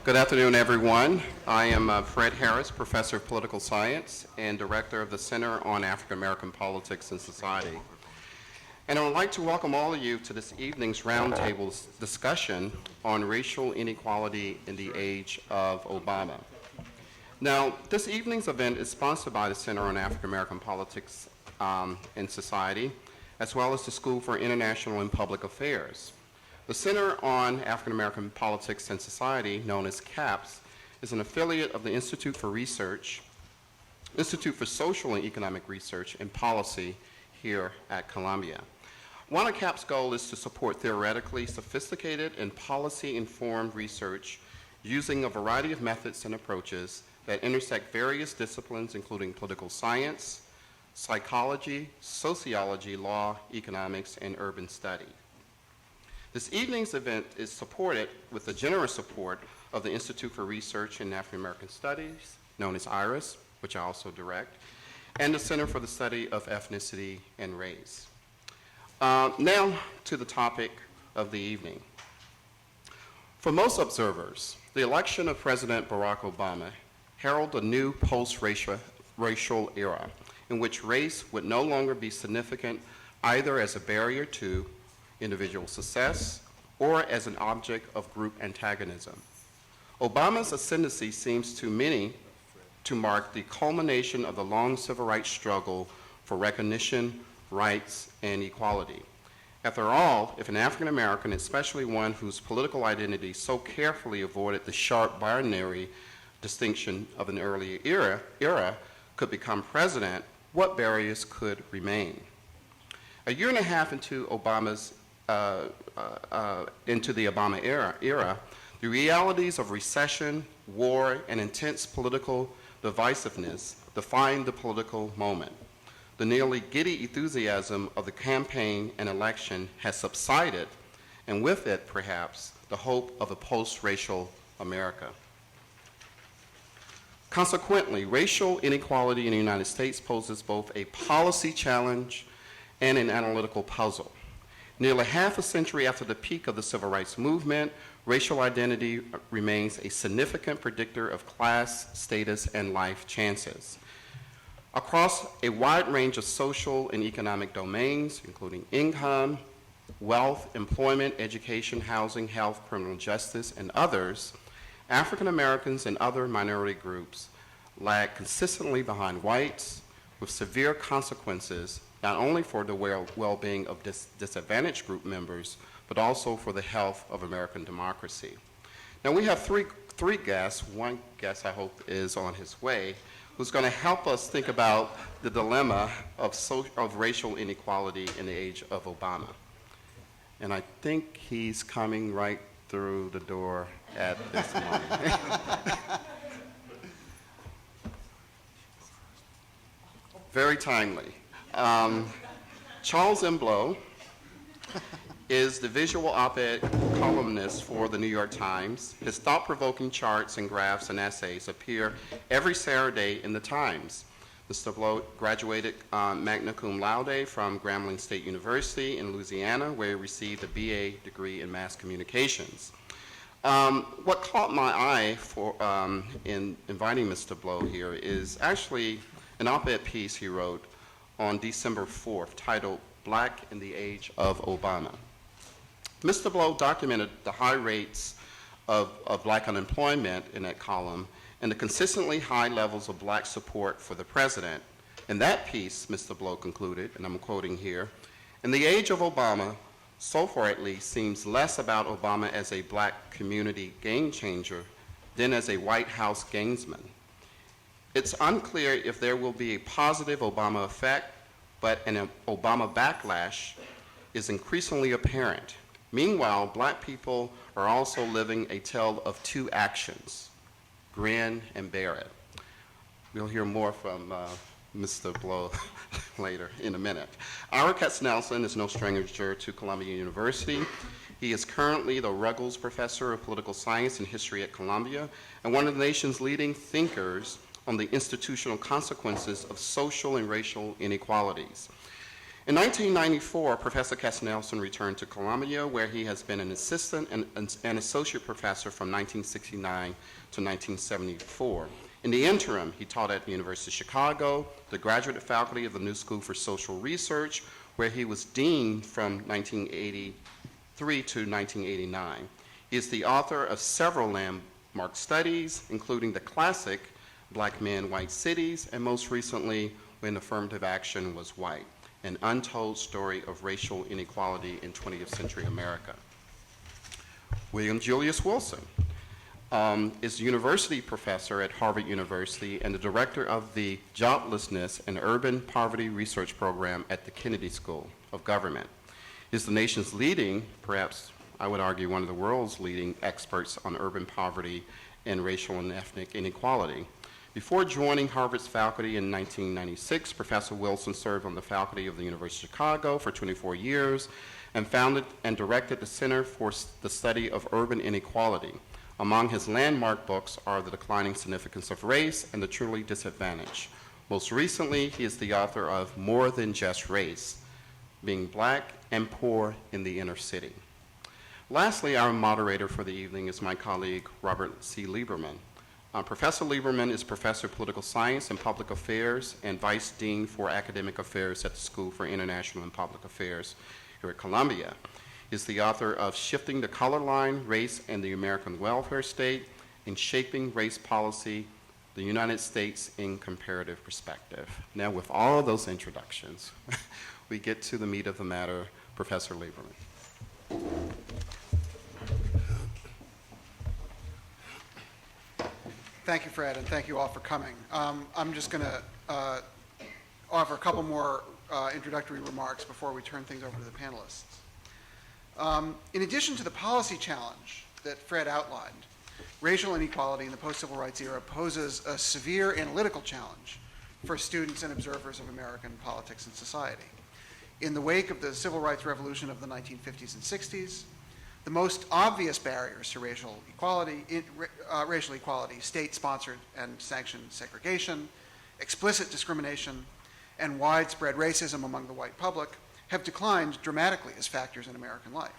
Good afternoon, everyone. I am Fred Harris, Professor of Political Science and Director of the Center on African American Politics and Society. And I would like to welcome all of you to this evening's roundtable discussion on racial inequality in the age of Obama. Now, this evening's event is sponsored by the Center on African American Politics and Society, as well as the School for International and Public Affairs. The Center on African American Politics and Society, known as CAPS, is an affiliate of the Institute for Social and Economic Research and Policy here at Columbia. One of CAPS' goals is to support theoretically sophisticated and policy-informed research using a variety of methods and approaches that intersect various disciplines, including political science, psychology, sociology, law, economics, and urban study. This evening's event is supported with the generous support of the Institute for Research in African American Studies, known as IRIS, which I also direct, and the Center for the Study of Ethnicity and Race. Now to the topic of the evening. For most observers, the election of President Barack Obama heralded a new post-racial era in which race would no longer be significant either as a barrier to individual success or as an object of group antagonism. Obama's ascendancy seems to many to mark the culmination of the long civil rights struggle for recognition, rights, and equality. After all, if an African American, especially one whose political identity so carefully avoided the sharp binary distinction of an earlier era could become president, what barriers could remain? A year and a half into the Obama era, the realities of recession, war, and intense political divisiveness defined the political moment. The nearly giddy enthusiasm of the campaign and election has subsided, and with it, perhaps, the hope of a post-racial America. Consequently, racial inequality in the United States poses both a policy challenge and an analytical puzzle. Nearly half a century after the peak of the civil rights movement, racial identity remains a significant predictor of class, status, and life chances. Across a wide range of social and economic domains, including income, wealth, employment, education, housing, health, criminal justice, and others, African Americans and other minority groups lag consistently behind whites, with severe consequences not only for the well-being of disadvantaged group members, but also for the health of American democracy. Now we have three guests. One guest I hope is on his way, who's going to help us think about the dilemma of racial inequality in the age of Obama. And I think he's coming right through the door at this moment. Very timely. Charles M. Blow is the visual op-ed columnist for the New York Times. His thought-provoking charts and graphs and essays appear every Saturday in the Times. Mr. Blow graduated magna cum laude from Grambling State University in Louisiana, where he received a BA degree in mass communications. What caught my eye in inviting Mr. Blow here is actually an op-ed piece he wrote on December 4th, titled Black in the Age of Obama. Mr. Blow documented the high rates of black unemployment in that column and the consistently high levels of black support for the president. In that piece, Mr. Blow concluded, and I'm quoting here, "In the age of Obama, so far at least, seems less about Obama as a black community game changer than as a White House gamesman. It's unclear if there will be a positive Obama effect, but an Obama backlash is increasingly apparent. Meanwhile, black people are also living a tale of two actions, grin and bear it." We'll hear more from Mr. Blow later in a minute. Ira Katznelson is no stranger to Columbia University. He is currently the Ruggles Professor of Political Science and History at Columbia and one of the nation's leading thinkers on the institutional consequences of social and racial inequalities. In 1994, Professor Katznelson returned to Columbia, where he has been an assistant and associate professor from 1969 to 1974. In the interim, he taught at the University of Chicago, the graduate faculty of the New School for Social Research, where he was dean from 1983 to 1989. He is the author of several landmark studies, including the classic Black Men, White Cities, and most recently, When Affirmative Action Was White, an untold story of racial inequality in 20th century America. William Julius Wilson is a university professor at Harvard University and the director of the Joblessness and Urban Poverty Research Program at the Kennedy School of Government. He is the nation's leading, perhaps I would argue one of the world's leading experts on urban poverty and racial and ethnic inequality. Before joining Harvard's faculty in 1996, Professor Wilson served on the faculty of the University of Chicago for 24 years and founded and directed the Center for the Study of Urban Inequality. Among his landmark books are The Declining Significance of Race and The Truly Disadvantaged. Most recently, he is the author of More Than Just Race, Being Black and Poor in the Inner City. Lastly, our moderator for the evening is my colleague, Robert C. Lieberman. Professor Lieberman is Professor of Political Science and Public Affairs and Vice Dean for Academic Affairs at the School for International and Public Affairs here at Columbia. He is the author of Shifting the Color Line, Race and the American Welfare State, and Shaping Race Policy, the United States in Comparative Perspective. Now, with all of those introductions, we get to the meat of the matter, Professor Lieberman. Thank you, Fred, and thank you all for coming. I'm just going to offer a couple more introductory remarks before we turn things over to the panelists. In addition to the policy challenge that Fred outlined, racial inequality in the post-civil rights era poses a severe analytical challenge for students and observers of American politics and society. In the wake of the civil rights revolution of the 1950s and 60s, the most obvious barriers to racial equality, state-sponsored and sanctioned segregation, explicit discrimination, and widespread racism among the white public have declined dramatically as factors in American life.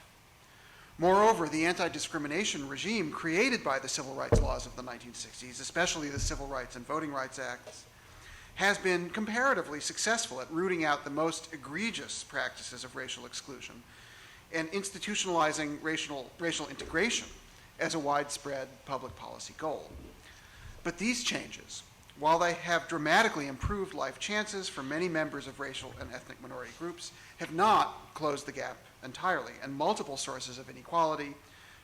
Moreover, the anti-discrimination regime created by the civil rights laws of the 1960s, especially the Civil Rights and Voting Rights Acts, has been comparatively successful at rooting out the most egregious practices of racial exclusion and institutionalizing racial integration as a widespread public policy goal. But these changes, while they have dramatically improved life chances for many members of racial and ethnic minority groups, have not closed the gap entirely, and multiple sources of inequality,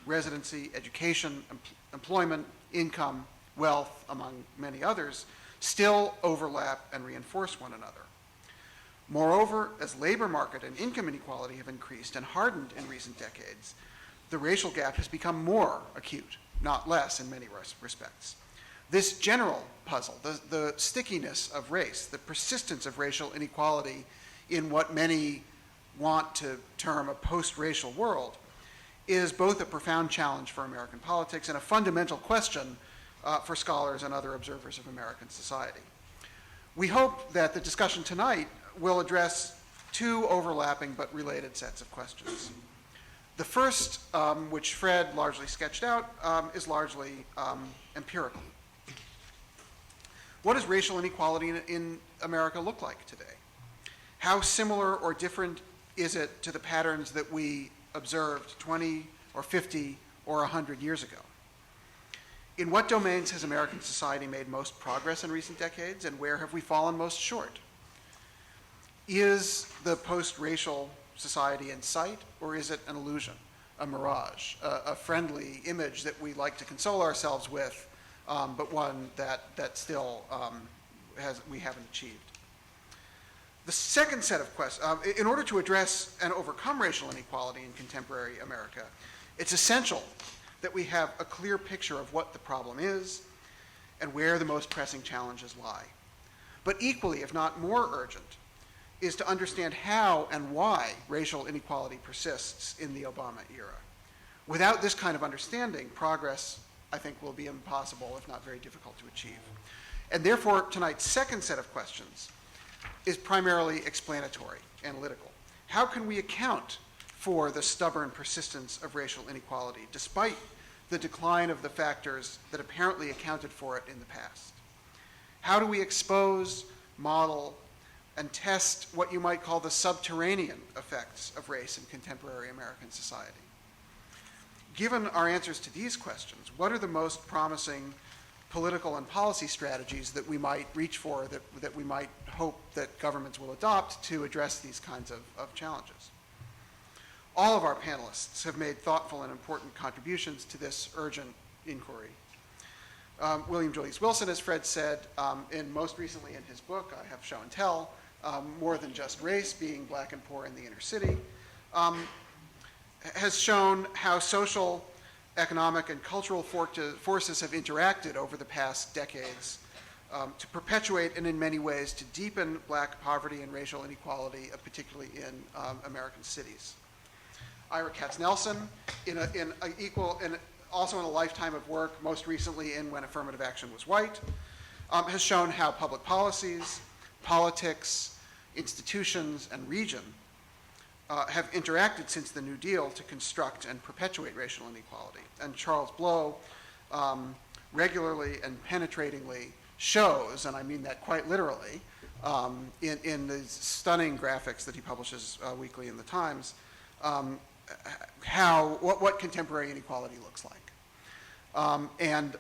residency, education, employment, income, wealth, among many others, still overlap and reinforce one another. Moreover, as labor market and income inequality have increased and hardened in recent decades, the racial gap has become more acute, not less in many respects. This general puzzle, the stickiness of race, the persistence of racial inequality in what many want to term a post-racial world, is both a profound challenge for American politics and a fundamental question for scholars and other observers of American society. We hope that the discussion tonight will address two overlapping but related sets of questions. The first, which Fred largely sketched out, is largely empirical. What does racial inequality in America look like today? How similar or different is it to the patterns that we observed 20 or 50 or 100 years ago? In what domains has American society made most progress in recent decades, and where have we fallen most short? Is the post-racial society in sight, or is it an illusion, a mirage, a friendly image that we like to console ourselves with, but one that still we haven't achieved? The second set of questions, in order to address and overcome racial inequality in contemporary America, it's essential that we have a clear picture of what the problem is and where the most pressing challenges lie. But equally, if not more urgent, is to understand how and why racial inequality persists in the Obama era. Without this kind of understanding, progress, I think, will be impossible, if not very difficult to achieve. And therefore, tonight's second set of questions is primarily explanatory, analytical. How can we account for the stubborn persistence of racial inequality, despite the decline of the factors that apparently accounted for it in the past? How do we expose, model, and test what you might call the subterranean effects of race in contemporary American society? Given our answers to these questions, what are the most promising political and policy strategies that we might reach for, that we might hope that governments will adopt to address these kinds of challenges? All of our panelists have made thoughtful and important contributions to this urgent inquiry. William Julius Wilson, as Fred said, most recently in his book, I Have Show and Tell, More Than Just Race, Being Black and Poor in the Inner City, has shown how social, economic, and cultural forces have interacted over the past decades to perpetuate and in many ways to deepen black poverty and racial inequality, particularly in American cities. Ira Katznelson, also in a lifetime of work, most recently in When Affirmative Action Was White, has shown how public policies, politics, institutions, and region have interacted since the New Deal to construct and perpetuate racial inequality. And Charles Blow regularly and penetratingly shows, and I mean that quite literally, in the stunning graphics that he publishes weekly in the Times, what contemporary inequality looks like. And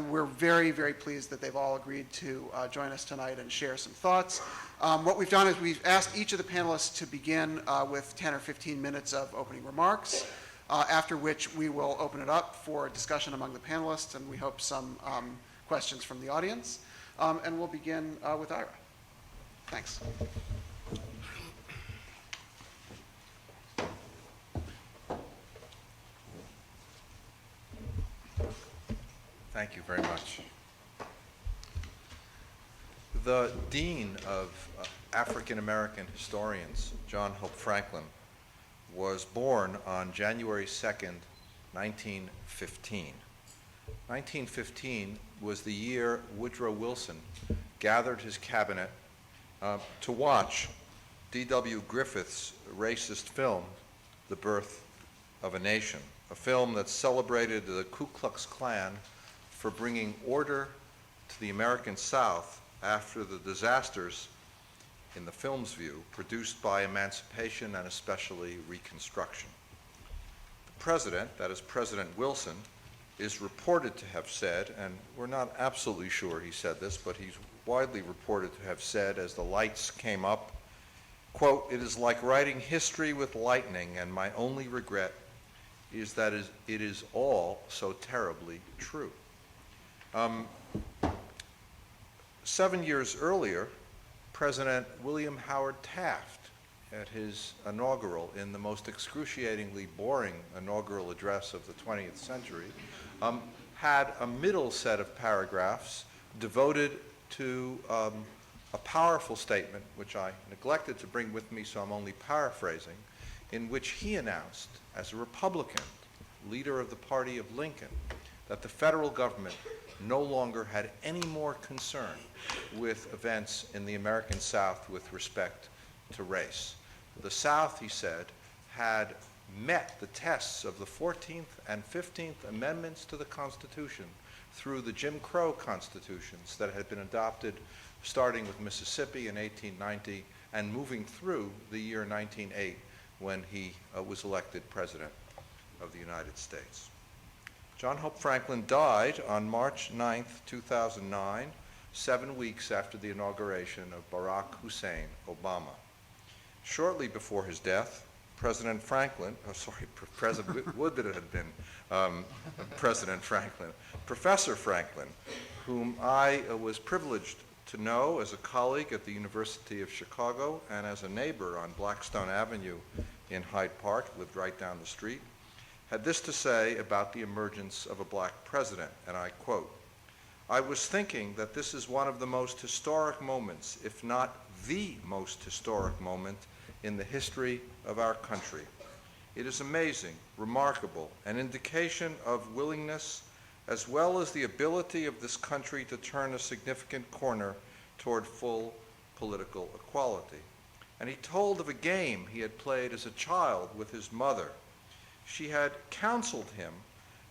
we're very, very pleased that they've all agreed to join us tonight and share some thoughts. What we've done is we've asked each of the panelists to begin with 10 or 15 minutes of opening remarks, after which we will open it up for discussion among the panelists, and we hope some questions from the audience. And we'll begin with Ira. Thanks. Thank you very much. The Dean of African American Historians, John Hope Franklin, was born on January 2nd, 1915. 1915 was the year Woodrow Wilson gathered his cabinet to watch D.W. Griffith's racist film, The Birth of a Nation, a film that celebrated the Ku Klux Klan for bringing order to the American South after the disasters, in the film's view, produced by emancipation and especially Reconstruction. The president, that is President Wilson, is reported to have said, and we're not absolutely sure he said this, but he's widely reported to have said as the lights came up, quote, "It is like writing history with lightning, and my only regret is that it is all so terribly true." 7 years earlier, President William Howard Taft, at his inaugural, in the most excruciatingly boring inaugural address of the 20th century, had a middle set of paragraphs devoted to a powerful statement, which I neglected to bring with me, so I'm only paraphrasing, in which he announced, as a Republican, leader of the party of Lincoln, that the federal government no longer had any more concern with events in the American South with respect to race. The South, he said, had met the tests of the 14th and 15th Amendments to the Constitution through the Jim Crow constitutions that had been adopted starting with Mississippi in 1890 and moving through the year 1908 when he was elected President of the United States. John Hope Franklin died on March 9th, 2009, 7 weeks after the inauguration of Barack Hussein Obama. Shortly before his death, President Franklin, would that it had been President Franklin, Professor Franklin, whom I was privileged to know as a colleague at the University of Chicago and as a neighbor on Blackstone Avenue in Hyde Park, lived right down the street, had this to say about the emergence of a black president, and I quote, "I was thinking that this is one of the most historic moments, if not the most historic moment in the history of our country. It is amazing, remarkable, an indication of willingness as well as the ability of this country to turn a significant corner toward full political equality. And he told of a game he had played as a child with his mother. She had counseled him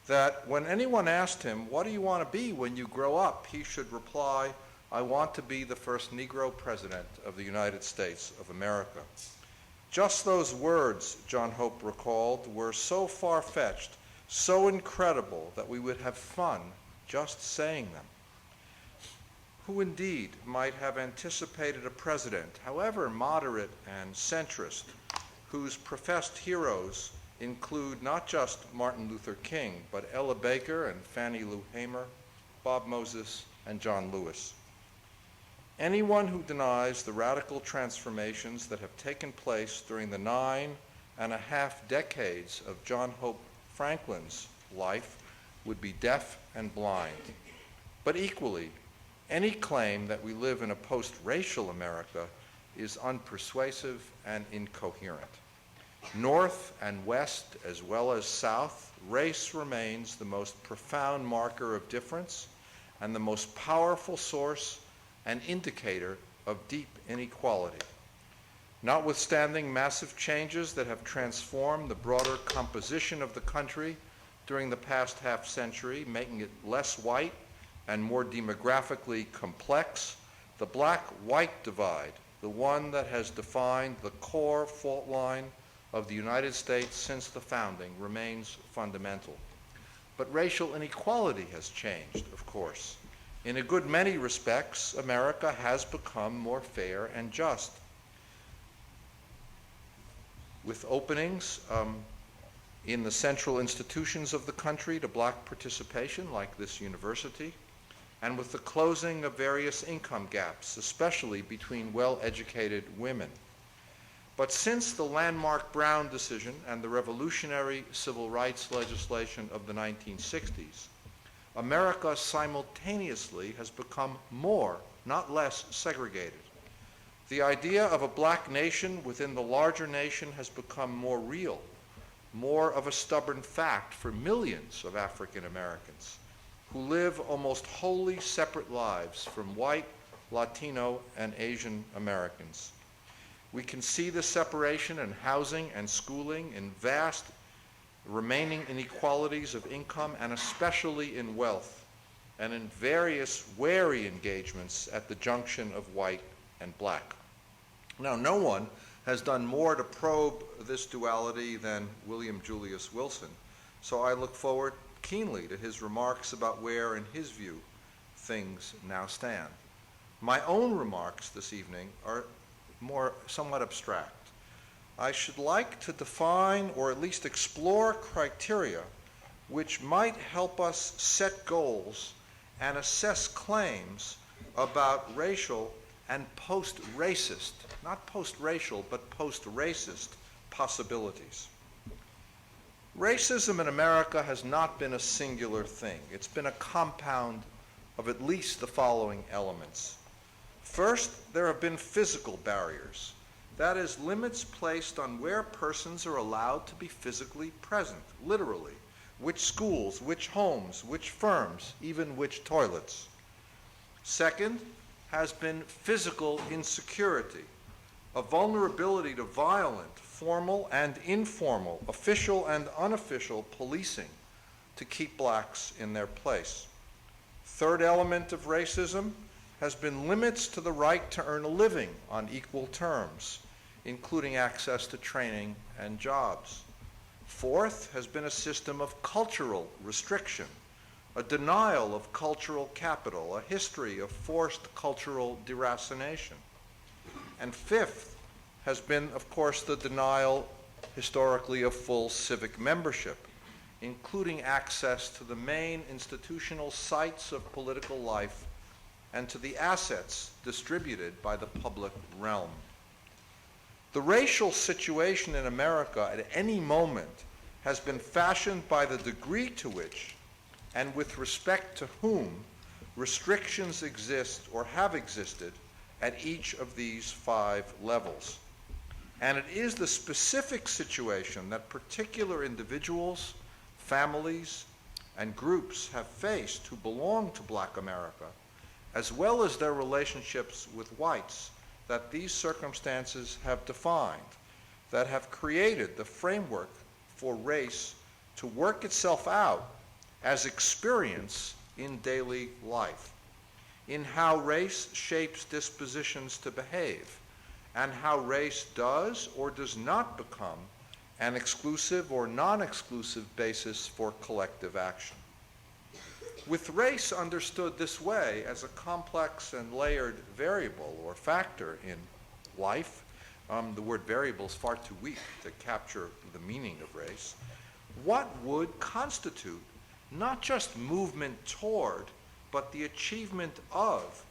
that when anyone asked him, "What do you want to be when you grow up?" he should reply, "I want to be the first Negro president of the United States of America." Just those words, John Hope recalled, were so far-fetched, so incredible that we would have fun just saying them. Who indeed might have anticipated a president, however moderate and centrist, whose professed heroes include not just Martin Luther King, but Ella Baker and Fannie Lou Hamer, Bob Moses, and John Lewis. Anyone who denies the radical transformations that have taken place during the 9.5 decades of John Hope Franklin's life would be deaf and blind. But equally, any claim that we live in a post-racial America is unpersuasive and incoherent. North and west, as well as south, race remains the most profound marker of difference and the most powerful source and indicator of deep inequality. Notwithstanding massive changes that have transformed the broader composition of the country during the past half-century, making it less white and more demographically complex, the black-white divide, the one that has defined the core fault line of the United States since the founding, remains fundamental. But racial inequality has changed, of course. In a good many respects, America has become more fair and just, with openings in the central institutions of the country to black participation, like this university, and with the closing of various income gaps, especially between well-educated women. But since the landmark Brown decision and the revolutionary civil rights legislation of the 1960s, America simultaneously has become more, not less, segregated. The idea of a black nation within the larger nation has become more real, more of a stubborn fact for millions of African Americans who live almost wholly separate lives from white, Latino, and Asian Americans. We can see the separation in housing and schooling, in vast remaining inequalities of income, and especially in wealth, and in various wary engagements at the junction of white and black. Now, no one has done more to probe this duality than William Julius Wilson, so I look forward keenly to his remarks about where, in his view, things now stand. My own remarks this evening are more somewhat abstract. I should like to define or at least explore criteria which might help us set goals and assess claims about racial and post-racist, not post-racial, but post-racist possibilities. Racism in America has not been a singular thing. It's been a compound of at least the following elements. First, there have been physical barriers. That is, limits placed on where persons are allowed to be physically present, literally. Which schools, which homes, which firms, even which toilets. Second, has been physical insecurity, a vulnerability to violent, formal and informal, official and unofficial policing to keep blacks in their place. Third element of racism has been limits to the right to earn a living on equal terms, including access to training and jobs. Fourth has been a system of cultural restriction, a denial of cultural capital, a history of forced cultural deracination. And fifth has been, of course, the denial historically of full civic membership, including access to the main institutional sites of political life and to the assets distributed by the public realm. The racial situation in America at any moment has been fashioned by the degree to which, and with respect to whom, restrictions exist or have existed at each of these 5 levels. And it is the specific situation that particular individuals, families, and groups have faced who belong to Black America, as well as their relationships with whites, that these circumstances have defined, that have created the framework for race to work itself out as experience in daily life, in how race shapes dispositions to behave, and how race does or does not become an exclusive or non-exclusive basis for collective action. With race understood this way as a complex and layered variable or factor in life, the word variable is far too weak to capture the meaning of race, what would constitute not just movement toward, but the achievement of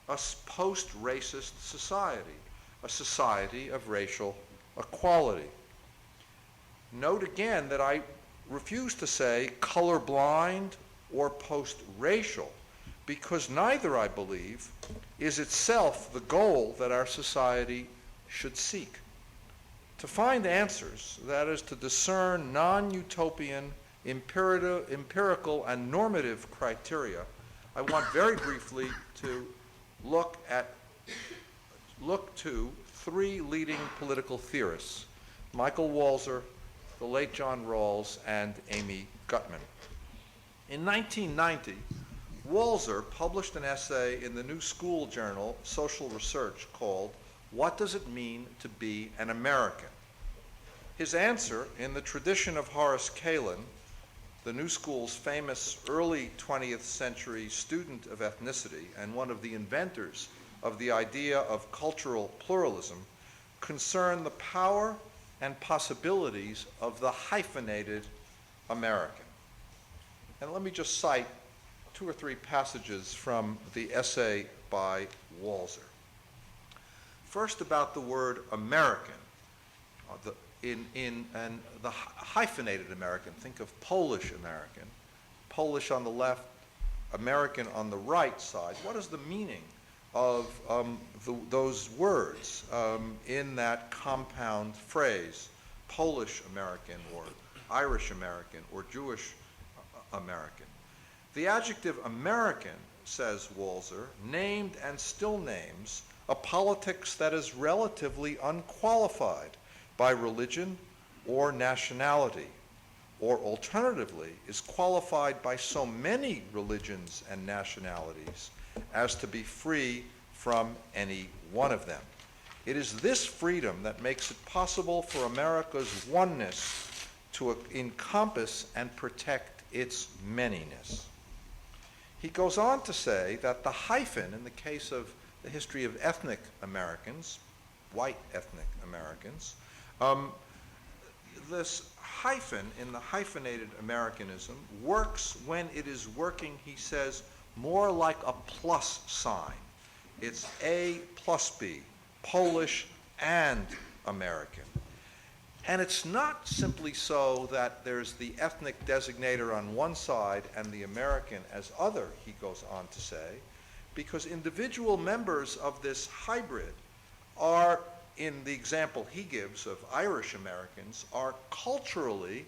a post-racist society, a society of racial equality? Note again that I refuse to say colorblind or post-racial, because neither, I believe, is itself the goal that our society should seek. To find answers, that is, to discern non-utopian, empirical, and normative criteria, I want very briefly to look to three leading political theorists: Michael Walzer, the late John Rawls, and Amy Gutmann. In 1990, Walzer published an essay in the New School journal, Social Research, called "What Does It Mean to Be an American?" His answer, in the tradition of Horace Kalin, the New School's famous early 20th century student of ethnicity and one of the inventors of the idea of cultural pluralism, concerned the power and possibilities of the hyphenated American. And let me just cite two or three passages from the essay by Walzer. First, about the word American. The hyphenated American, think of Polish American. Polish on the left, American on the right side. What is the meaning of those words in that compound phrase, Polish American or Irish American or Jewish American? The adjective American, says Walzer, named and still names a politics that is relatively unqualified by religion or nationality, or alternatively is qualified by so many religions and nationalities as to be free from any one of them. It is this freedom that makes it possible for America's oneness to encompass and protect its manyness. He goes on to say that the hyphen, in the case of the history of ethnic Americans, white ethnic Americans, this hyphen in the hyphenated Americanism works when it is working, he says, more like a plus sign. It's A plus B, Polish and American. And it's not simply so that there's the ethnic designator on one side and the American as other, he goes on to say, because individual members of this hybrid are, in the example he gives of Irish Americans, are culturally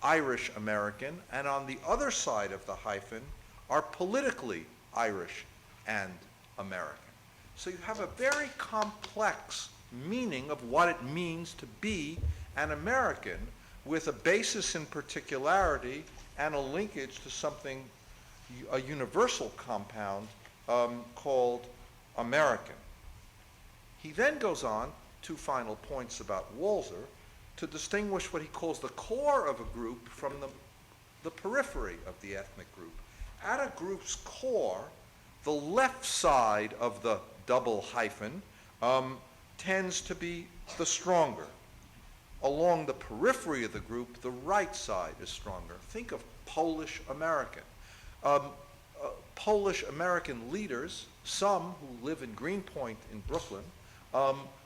Irish American, and on the other side of the hyphen are politically Irish and American. So you have a very complex meaning of what it means to be an American, with a basis in particularity and a linkage to something, a universal compound called American. He then goes on, two final points about Walzer, to distinguish what he calls the core of a group from the periphery of the ethnic group. At a group's core, the left side of the double hyphen tends to be the stronger. Along the periphery of the group, the right side is stronger. Think of Polish American. Polish American leaders, some who live in Greenpoint in Brooklyn,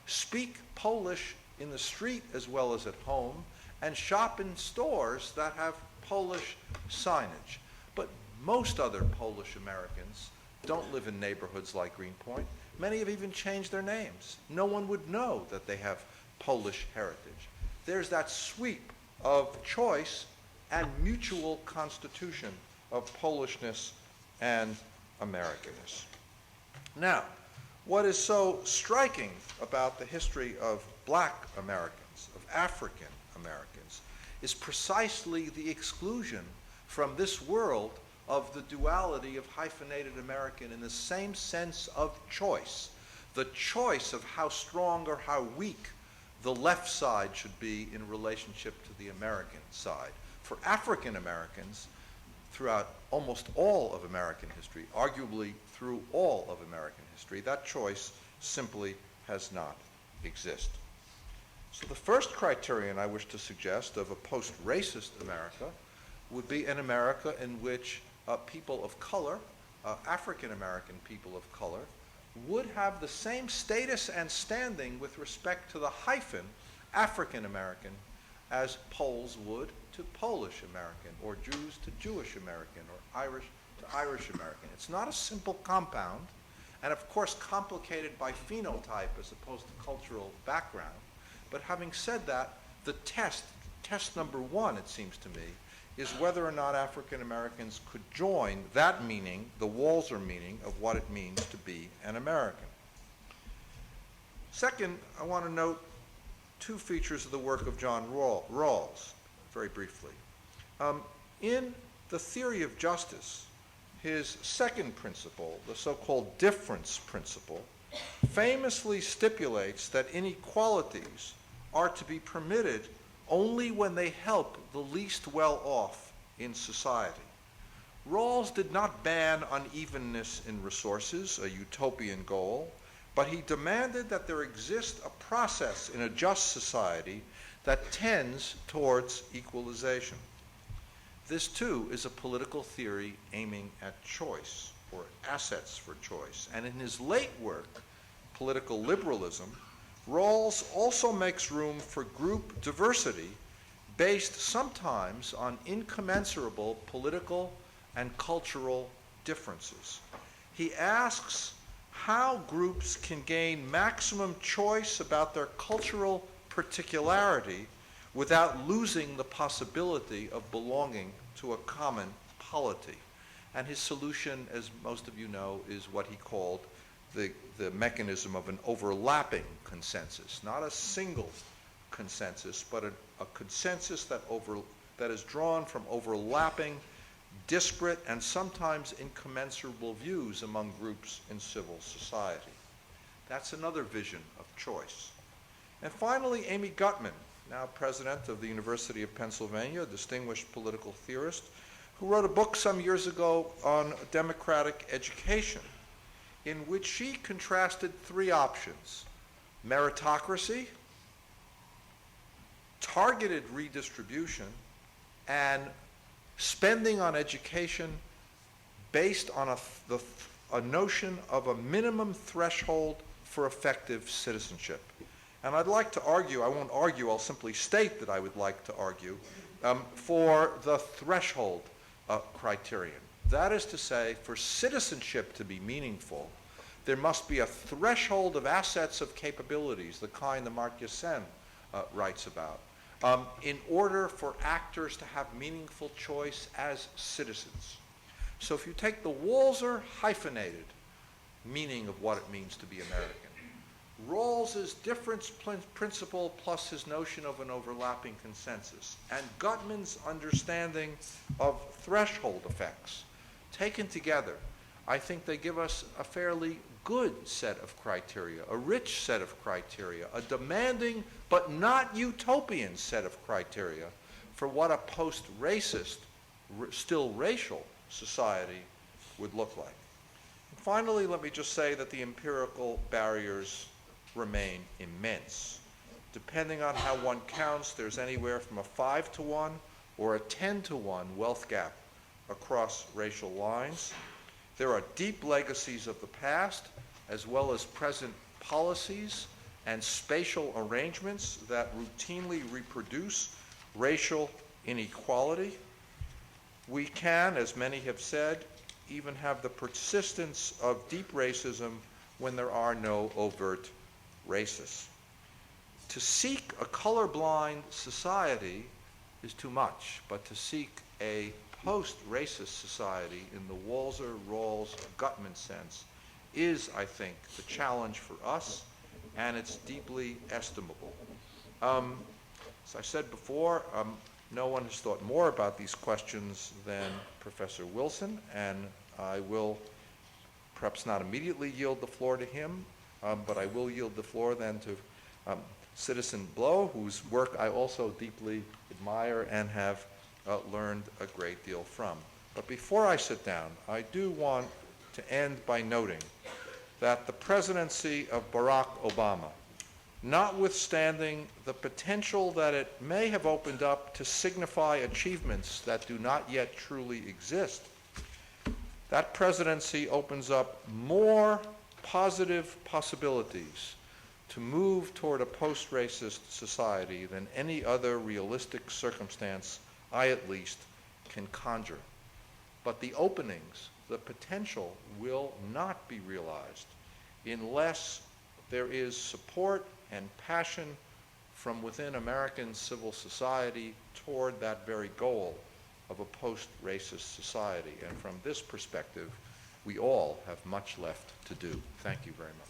speak Polish in the street as well as at home, and shop in stores that have Polish signage. But most other Polish Americans don't live in neighborhoods like Greenpoint. Many have even changed their names. No one would know that they have Polish heritage. There's that sweep of choice and mutual constitution of Polishness and Americanness. Now, What is so striking about the history of black Americans, of African Americans, is precisely the exclusion from this world of the duality of hyphenated American in the same sense of choice, the choice of how strong or how weak the left side should be in relationship to the American side. For African Americans, throughout almost all of American history, arguably through all of American history, that choice simply has not existed. So the first criterion I wish to suggest of a post-racist America would be an America in which people of color, African American people of color, would have the same status and standing with respect to the hyphen African American as Poles would to Polish American, or Jews to Jewish American, or Irish to Irish American. It's not a simple compound, and of course complicated by phenotype as opposed to cultural background. But having said that, the test number one, it seems to me, is whether or not African Americans could join that meaning, the Walzer meaning, of what it means to be an American. Second, I want to note two features of the work of John Rawls, very briefly. In the theory of justice, his second principle, the so-called difference principle, famously stipulates that inequalities are to be permitted only when they help the least well-off in society. Rawls did not ban unevenness in resources, a utopian goal, but he demanded that there exist a process in a just society that tends towards equalization. This, too, is a political theory aiming at choice, or assets for choice. And in his late work, Political Liberalism, Rawls also makes room for group diversity based sometimes on incommensurable political and cultural differences. He asks how groups can gain maximum choice about their cultural particularity without losing the possibility of belonging to a common polity. And his solution, as most of you know, is what he called the mechanism of an overlapping consensus, not a single consensus, but a consensus that is drawn from overlapping, disparate, and sometimes incommensurable views among groups in civil society. That's another vision of choice. And finally, Amy Gutmann, now president of the University of Pennsylvania, a distinguished political theorist, who wrote a book some years ago on democratic education, in which she contrasted three options: meritocracy, targeted redistribution, and spending on education based on a notion of a minimum threshold for effective citizenship. And I'd like to argue, I won't argue, I'll simply state that I would like to argue, for the threshold criterion. That is to say, for citizenship to be meaningful, there must be a threshold of assets of capabilities, the kind that Amartya Sen writes about, in order for actors to have meaningful choice as citizens. So if you take the Walzer hyphenated meaning of what it means to be American, Rawls's difference principle plus his notion of an overlapping consensus, and Gutmann's understanding of threshold effects, taken together, I think they give us a fairly good set of criteria, a rich set of criteria, a demanding but not utopian set of criteria for what a post-racist, still racial society would look like. And finally, let me just say that the empirical barriers remain immense. Depending on how one counts, there's anywhere from a 5-to-1 or a 10-to-1 wealth gap across racial lines. There are deep legacies of the past, as well as present policies and spatial arrangements that routinely reproduce racial inequality. We can, as many have said, even have the persistence of deep racism when there are no overt racists. To seek a colorblind society is too much, but to seek a post-racist society in the Walzer, Rawls, Gutmann sense is, I think, the challenge for us, and it's deeply estimable. As I said before, no one has thought more about these questions than Professor Wilson, and I will perhaps not immediately yield the floor to him, but I will yield the floor then to Citizen Blow, whose work I also deeply admire and have learned a great deal from. But before I sit down, I do want to end by noting that the presidency of Barack Obama, notwithstanding the potential that it may have opened up to signify achievements that do not yet truly exist, that presidency opens up more positive possibilities to move toward a post-racist society than any other realistic circumstance I at least can conjure. But the openings, the potential, will not be realized unless there is support and passion from within American civil society toward that very goal of a post-racist society. And from this perspective, we all have much left to do. Thank you very much.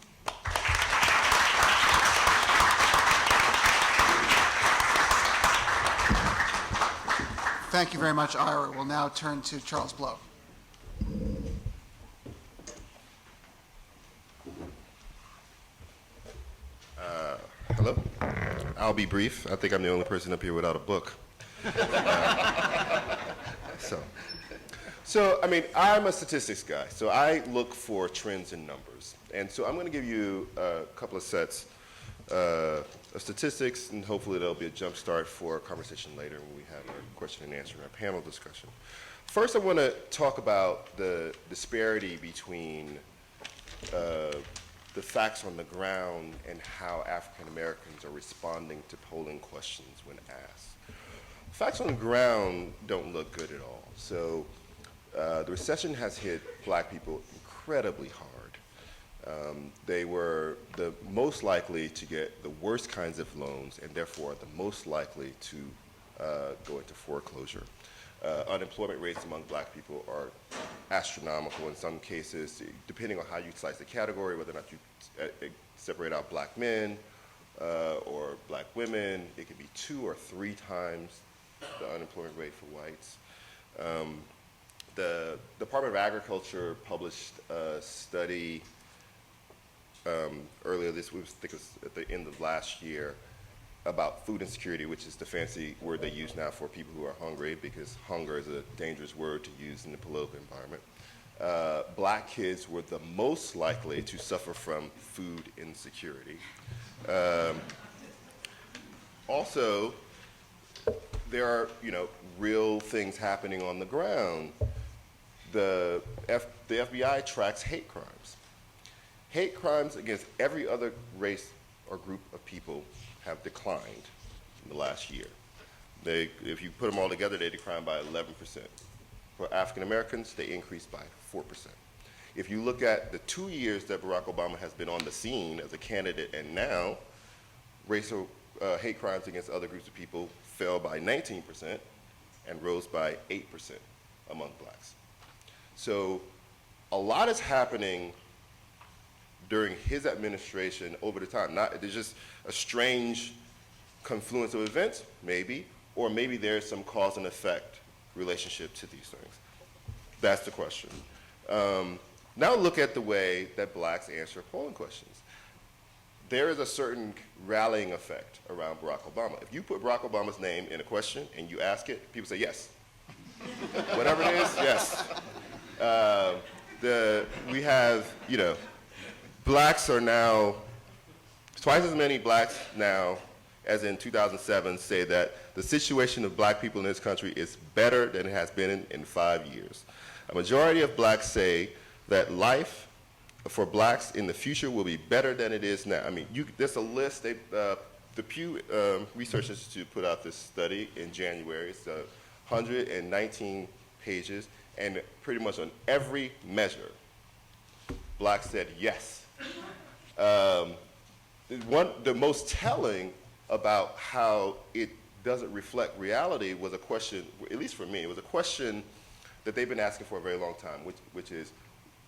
Thank you very much, Ira. We'll now turn to Charles Blow. Hello. I'll be brief. I think I'm the only person up here without a book. So, I mean, I'm a statistics guy, so I look for trends in numbers. And so I'm going to give you a couple of sets of statistics, and hopefully there'll be a jump start for a conversation later when we have our question and answer and our panel discussion. First, I want to talk about the disparity between the facts on the ground and how African Americans are responding to polling questions when asked. Facts on the ground don't look good at all. So the recession has hit black people incredibly hard. They were the most likely to get the worst kinds of loans and therefore the most likely to go into foreclosure. Unemployment rates among black people are astronomical in some cases, depending on how you slice the category, whether or not you separate out black men or black women. It could be 2 or 3 times the unemployment rate for whites. The Department of Agriculture published a study earlier this week, I think it was at the end of last year, about food insecurity, which is the fancy word they use now for people who are hungry, because hunger is a dangerous word to use in the political environment. Black kids were the most likely to suffer from food insecurity. Also, there are, real things happening on the ground. The FBI tracks hate crimes. Hate crimes against every other race or group of people have declined in the last year. If you put them all together, they declined by 11%. For African Americans, they increased by 4%. If you look at the 2 years that Barack Obama has been on the scene as a candidate and now, racial hate crimes against other groups of people fell by 19% and rose by 8% among blacks. So a lot is happening during his administration over the time. There's just a strange confluence of events, maybe, or maybe there's some cause and effect relationship to these things. That's the question. Now look at the way that blacks answer polling questions. There is a certain rallying effect around Barack Obama. If you put Barack Obama's name in a question and you ask it, people say yes. Whatever it is, yes. We have, blacks are now, twice as many blacks now as in 2007 say that the situation of black people in this country is better than it has been in 5 years. A majority of blacks say that life for blacks in the future will be better than it is now. I mean, there's a list. The Pew Research Institute put out this study in January. It's 119 pages, and pretty much on every measure, blacks said yes. The most telling about how it doesn't reflect reality was a question, at least for me, it was a question that they've been asking for a very long time, which is,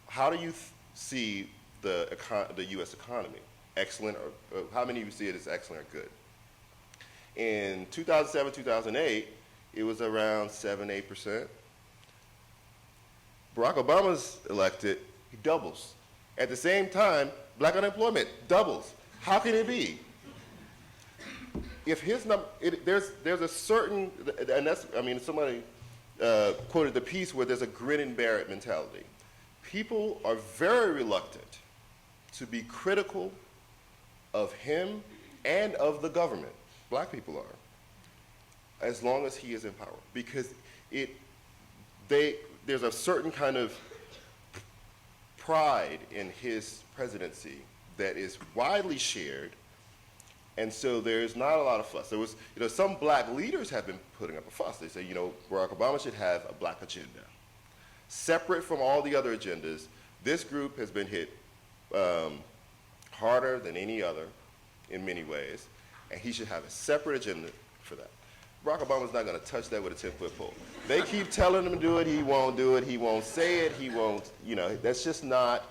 how do you see the U.S. economy. Excellent, or how many of you see it as excellent or good? In 2007, 2008, it was around 7-8%. Barack Obama's elected, he doubles. At the same time, black unemployment doubles. How can it be? If his number, there's a certain, and that's, I mean, somebody quoted the piece where there's a grin and bear it mentality. People are very reluctant to be critical of him and of the government. Black people are, as long as he is in power, because there's a certain kind of pride in his presidency that is widely shared, and so there's not a lot of fuss. There was, some black leaders have been putting up a fuss. They say, Barack Obama should have a black agenda. Separate from all the other agendas, this group has been hit harder than any other in many ways, and he should have a separate agenda for that. Barack Obama's not going to touch that with a 10-foot pole. They keep telling him to do it, he won't do it, he won't say it, he won't, that's just not,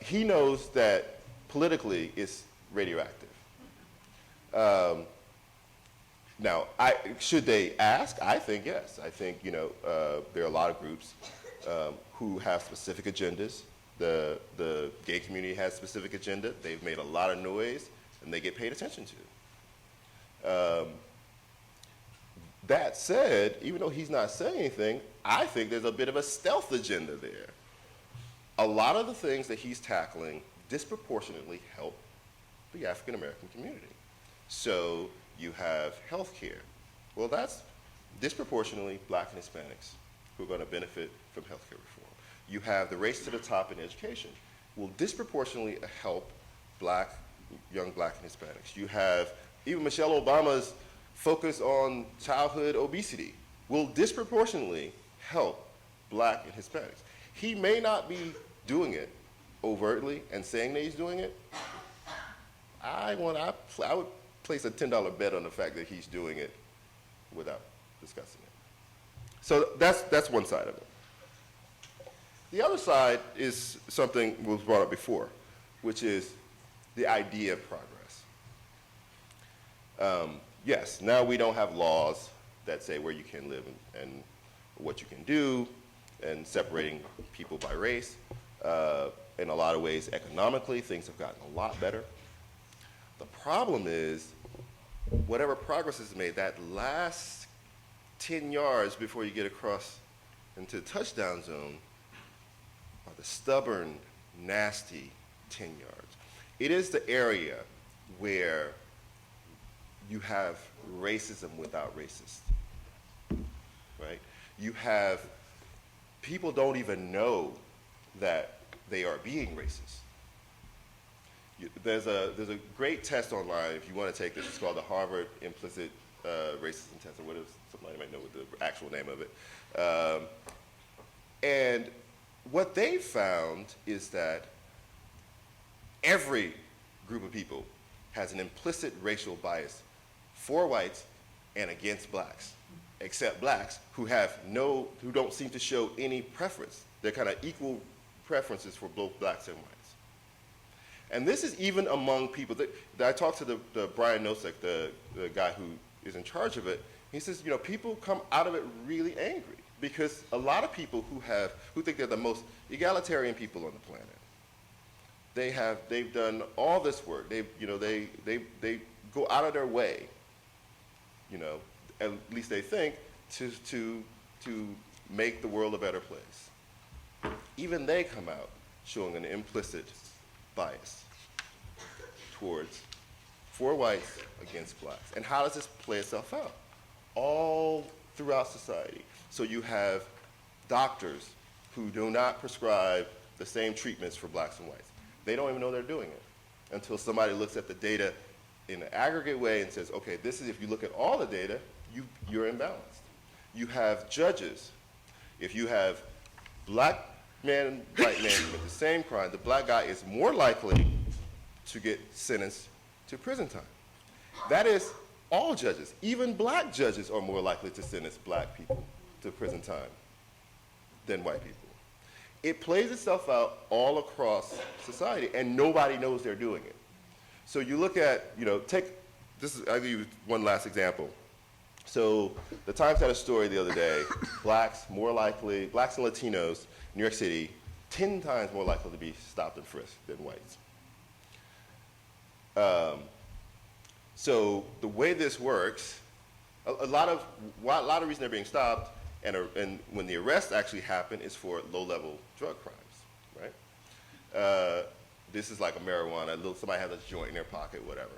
he knows that politically it's radioactive. Now, should they ask? I think yes. I think, there are a lot of groups who have specific agendas. The gay community has a specific agenda. They've made a lot of noise, and they get paid attention to. That said, even though he's not saying anything, I think there's a bit of a stealth agenda there. A lot of the things that he's tackling disproportionately help the African American community. So you have health care. Well, that's disproportionately black and Hispanics who are going to benefit from health care reform. You have the race to the top in education will disproportionately help young black and Hispanics. You have even Michelle Obama's focus on childhood obesity will disproportionately help black and Hispanics. He may not be doing it overtly and saying that he's doing it. I would place a $10 bet on the fact that he's doing it without discussing it. So that's one side of it. The other side is something that was brought up before, which is the idea of progress. Yes, now we don't have laws that say where you can live and what you can do, and separating people by race. In a lot of ways, economically, things have gotten a lot better. The problem is, whatever progress is made, that last 10 yards before you get across into the touchdown zone are the stubborn, nasty 10 yards. It is the area where you have racism without racist, right? You have people don't even know that they are being racist. There's a great test online if you want to take this. It's called the Harvard Implicit Racism Test, or whatever. Somebody might know what the actual name of it. And what they found is that every group of people has an implicit racial bias for whites and against blacks, except blacks who don't seem to show any preference. They're kind of equal preferences for both blacks and whites. And this is even among people that I talked to the Brian Nosek, the guy who is in charge of it. He says, people come out of it really angry because a lot of people who think they're the most egalitarian people on the planet, they've done all this work. They go out of their way, at least they think, to make the world a better place. Even they come out showing an implicit bias for whites against blacks. And how does this play itself out? All throughout society. So you have doctors who do not prescribe the same treatments for blacks and whites. They don't even know they're doing it until somebody looks at the data in an aggregate way and says, okay, this is, if you look at all the data, you're imbalanced. You have judges. If you have black man and white man commit the same crime, the black guy is more likely to get sentenced to prison time. That is all judges. Even black judges are more likely to sentence black people to prison time than white people. it plays itself out all across society, and nobody knows they're doing it. So you look at, I'll give you one last example. So the Times had a story the other day, blacks and Latinos, New York City, 10 times more likely to be stopped and frisked than whites. So the way this works, a lot of reason they're being stopped, and when the arrests actually happen, is for low-level drug crimes, right? This is like a marijuana, somebody has a joint in their pocket, whatever.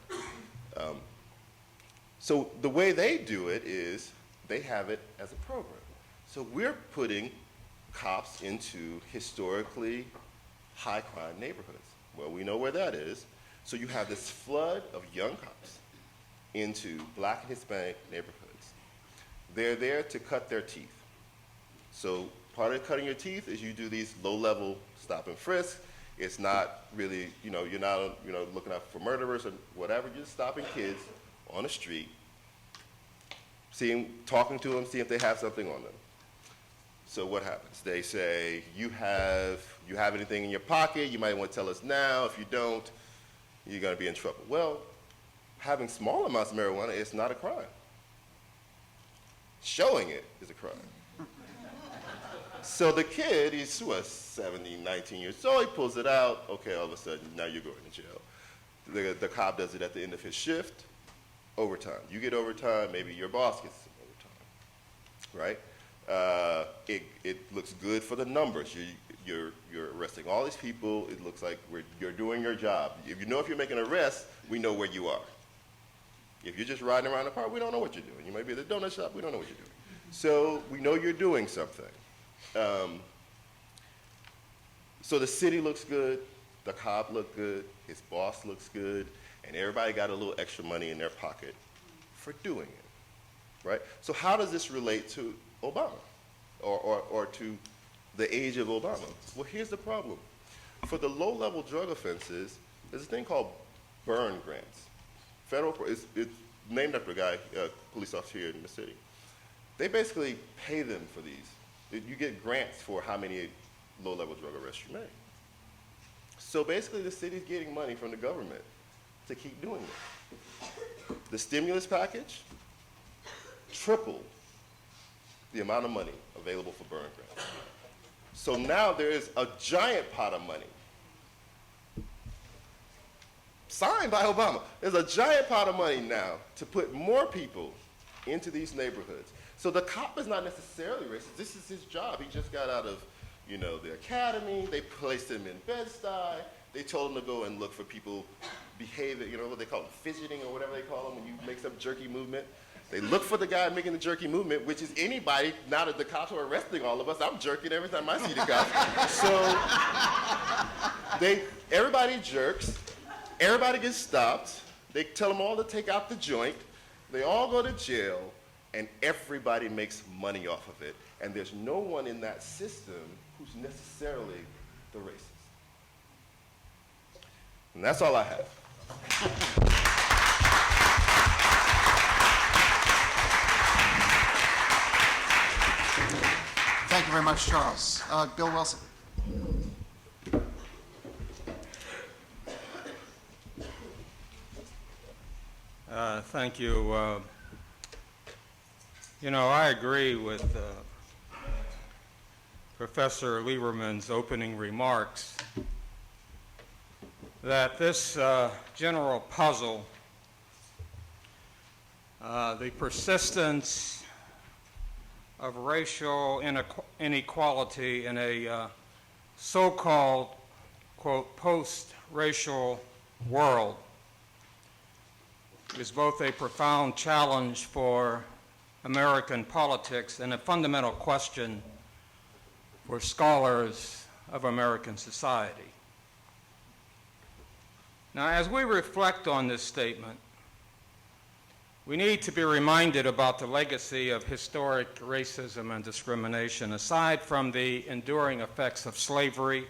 So the way they do it is they have it as a program. So we're putting cops into historically high-crime neighborhoods. Well, we know where that is. So you have this flood of young cops into black and Hispanic neighborhoods. They're there to cut their teeth. So part of cutting your teeth is you do these low-level stop and frisk. It's not really, you're not, looking out for murderers or whatever. You're just stopping kids on the street, talking to them, seeing if they have something on them. So what happens? They say, you have anything in your pocket? You might want to tell us now. If you don't, you're going to be in trouble. Well, having small amounts of marijuana is not a crime. Showing it is a crime. So the kid, he's 17, 19 years old, he pulls it out. Okay, all of a sudden, now you're going to jail. The cop does it at the end of his shift, overtime. You get overtime, maybe your boss gets some overtime, right? It looks good for the numbers. You're arresting all these people. It looks like you're doing your job. If you're making an arrest, we know where you are. If you're just riding around the park, we don't know what you're doing. You might be at the donut shop, we don't know what you're doing. So we know you're doing something. So the city looks good, the cop looked good, his boss looks good, and everybody got a little extra money in their pocket for doing it, right? So how does this relate to Obama or to the age of Obama? Well, here's the problem. For the low-level drug offenses, there's a thing called burn grants. It's named after a guy, police officer here in the city. They basically pay them for these. You get grants for how many low-level drug arrests you make. So basically, the city's getting money from the government to keep doing it. The stimulus package tripled the amount of money available for burn grants. So now there is a giant pot of money signed by Obama. There's a giant pot of money now to put more people into these neighborhoods. So the cop is not necessarily racist. This is his job. He just got out of, the academy. They placed him in Bed-Stuy. They told him to go and look for people behaving, what they call them, fidgeting or whatever they call them when you make some jerky movement. They look for the guy making the jerky movement, which is anybody. Now that the cops are arresting all of us, I'm jerking every time I see the cops. So everybody jerks. Everybody gets stopped. They tell them all to take out the joint. They all go to jail. And everybody makes money off of it. And there's no one in that system who's necessarily the racist. And that's all I have. Thank you very much, Charles. Bill Wilson. Thank you. I agree with Professor Lieberman's opening remarks that this general puzzle, the persistence of racial inequality in a so-called, quote, post-racial world, is both a profound challenge for American politics and a fundamental question for scholars of American society. Now, as we reflect on this statement, we need to be reminded about the legacy of historic racism and discrimination. Aside from the enduring effects of slavery,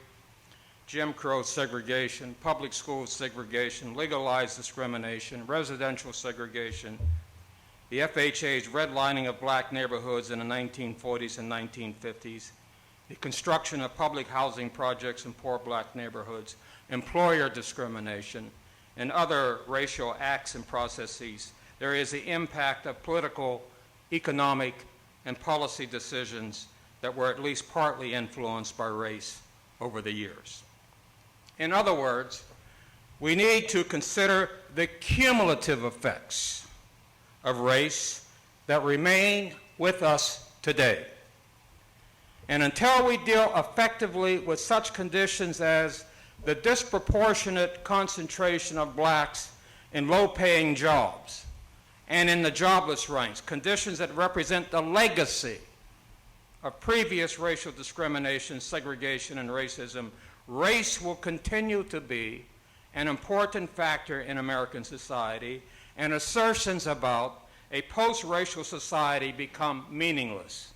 Jim Crow segregation, public school segregation, legalized discrimination, residential segregation, the FHA's redlining of black neighborhoods in the 1940s and 1950s, the construction of public housing projects in poor black neighborhoods, employer discrimination, and other racial acts and processes, there is the impact of political, economic, and policy decisions that were at least partly influenced by race over the years. In other words, we need to consider the cumulative effects of race that remain with us today. And until we deal effectively with such conditions as the disproportionate concentration of blacks in low-paying jobs and in the jobless ranks, conditions that represent the legacy of previous racial discrimination, segregation, and racism, race will continue to be an important factor in American society, and assertions about a post-racial society become meaningless,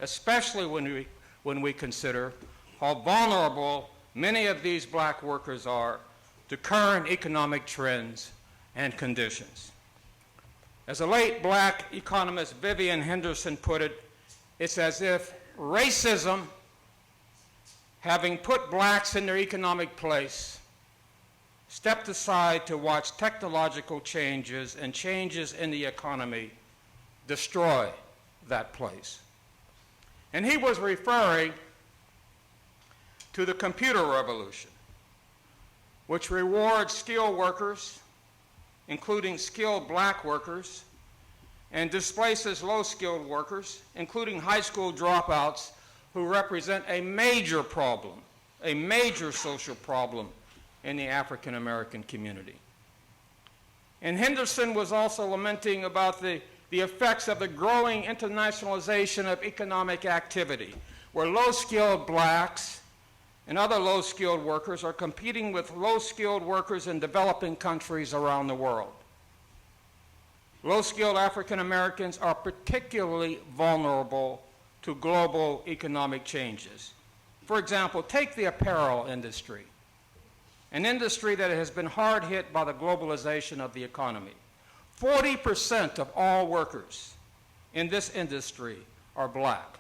especially when we consider how vulnerable many of these black workers are to current economic trends and conditions. As a late black economist Vivian Henderson put it, it's as if racism, having put blacks in their economic place, stepped aside to watch technological changes and changes in the economy destroy that place. And he was referring to the computer revolution, which rewards skilled workers, including skilled black workers, and displaces low-skilled workers, including high school dropouts, who represent a major problem, a major social problem in the African American community. And Henderson was also lamenting about the effects of the growing internationalization of economic activity, where low-skilled blacks and other low-skilled workers are competing with low-skilled workers in developing countries around the world. Low-skilled African Americans are particularly vulnerable to global economic changes. For example, take the apparel industry, an industry that has been hard hit by the globalization of the economy. 40% of all workers in this industry are black.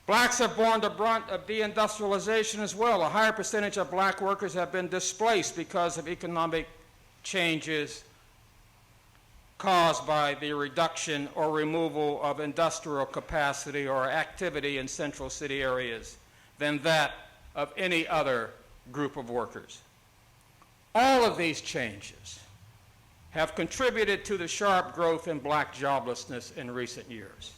Blacks have borne the brunt of deindustrialization as well. A higher percentage of black workers have been displaced because of economic changes caused by the reduction or removal of industrial capacity or activity in central city areas than that of any other group of workers. All of these changes have contributed to the sharp growth in black joblessness in recent years.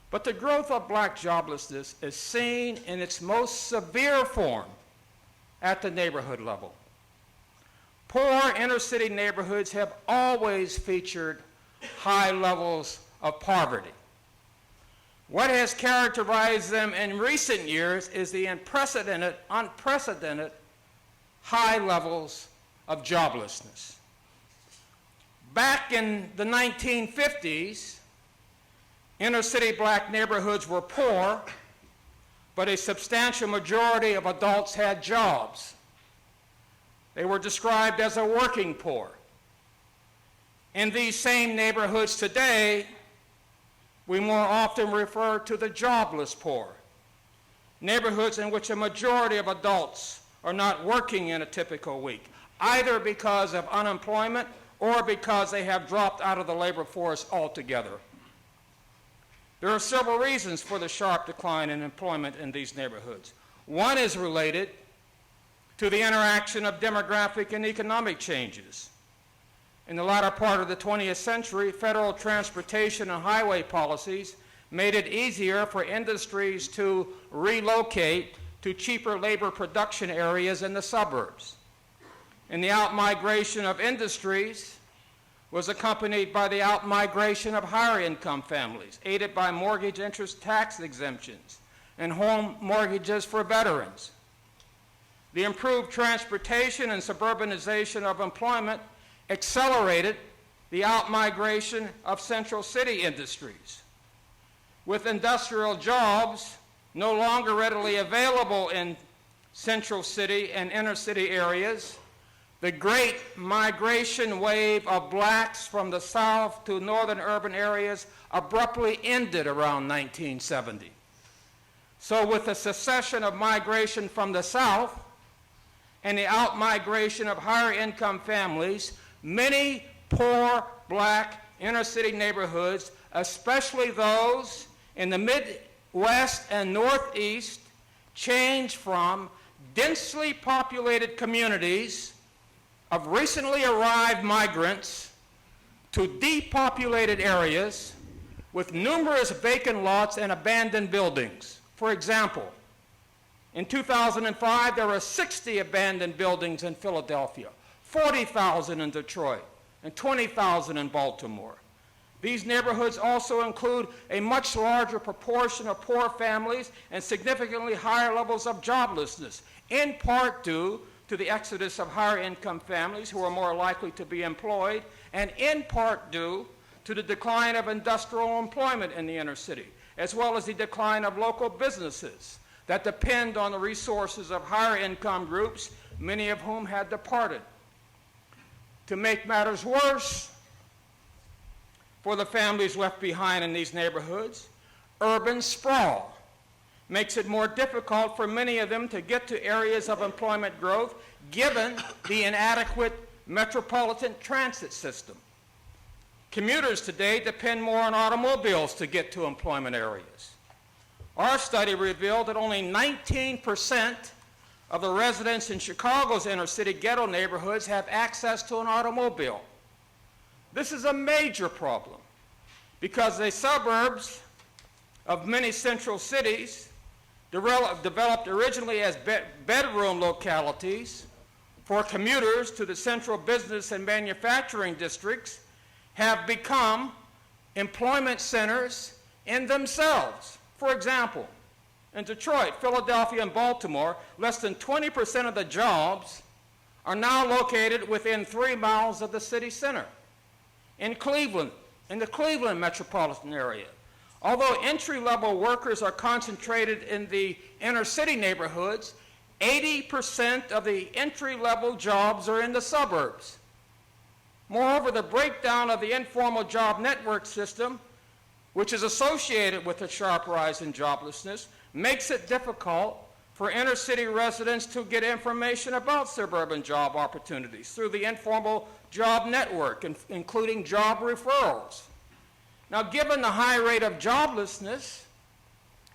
But the growth of black joblessness is seen in its most severe form at the neighborhood level. Poor inner-city neighborhoods have always featured high levels of poverty. What has characterized them in recent years is the unprecedented high levels of joblessness. Back in the 1950s, inner-city black neighborhoods were poor, but a substantial majority of adults had jobs. They were described as a working poor. In these same neighborhoods today, we more often refer to the jobless poor, neighborhoods in which a majority of adults are not working in a typical week, either because of unemployment or because they have dropped out of the labor force altogether. There are several reasons for the sharp decline in employment in these neighborhoods. One is related to the interaction of demographic and economic changes. In the latter part of the 20th century, federal transportation and highway policies made it easier for industries to relocate to cheaper labor production areas in the suburbs. And the outmigration of industries was accompanied by the outmigration of higher income families, aided by mortgage interest tax exemptions and home mortgages for veterans. The improved transportation and suburbanization of employment accelerated the outmigration of central city industries. With industrial jobs no longer readily available in central city and inner city areas, the great migration wave of blacks from the south to northern urban areas abruptly ended around 1970. So with the cessation of migration from the South and the out-migration of higher income families, many poor black inner-city neighborhoods, especially those in the Midwest and Northeast, changed from densely populated communities of recently arrived migrants to depopulated areas with numerous vacant lots and abandoned buildings. For example, in 2005, there were 60 abandoned buildings in Philadelphia, 40,000 in Detroit, and 20,000 in Baltimore. These neighborhoods also include a much larger proportion of poor families and significantly higher levels of joblessness, in part due to the exodus of higher income families who are more likely to be employed, and in part due to the decline of industrial employment in the inner city, as well as the decline of local businesses that depend on the resources of higher income groups, many of whom had departed. To make matters worse for the families left behind in these neighborhoods, urban sprawl makes it more difficult for many of them to get to areas of employment growth given the inadequate metropolitan transit system. Commuters today depend more on automobiles to get to employment areas. Our study revealed that only 19% of the residents in Chicago's inner-city ghetto neighborhoods have access to an automobile. This is a major problem because the suburbs of many central cities, developed originally as bedroom localities for commuters to the central business and manufacturing districts, have become employment centers in themselves. For example, in Detroit, Philadelphia, and Baltimore, less than 20% of the jobs are now located within 3 miles of the city center. In Cleveland, in the Cleveland metropolitan area, although entry-level workers are concentrated in the inner-city neighborhoods, 80% of the entry-level jobs are in the suburbs. Moreover, the breakdown of the informal job network system, which is associated with the sharp rise in joblessness, makes it difficult for inner-city residents to get information about suburban job opportunities through the informal job network, including job referrals. Now, given the high rate of joblessness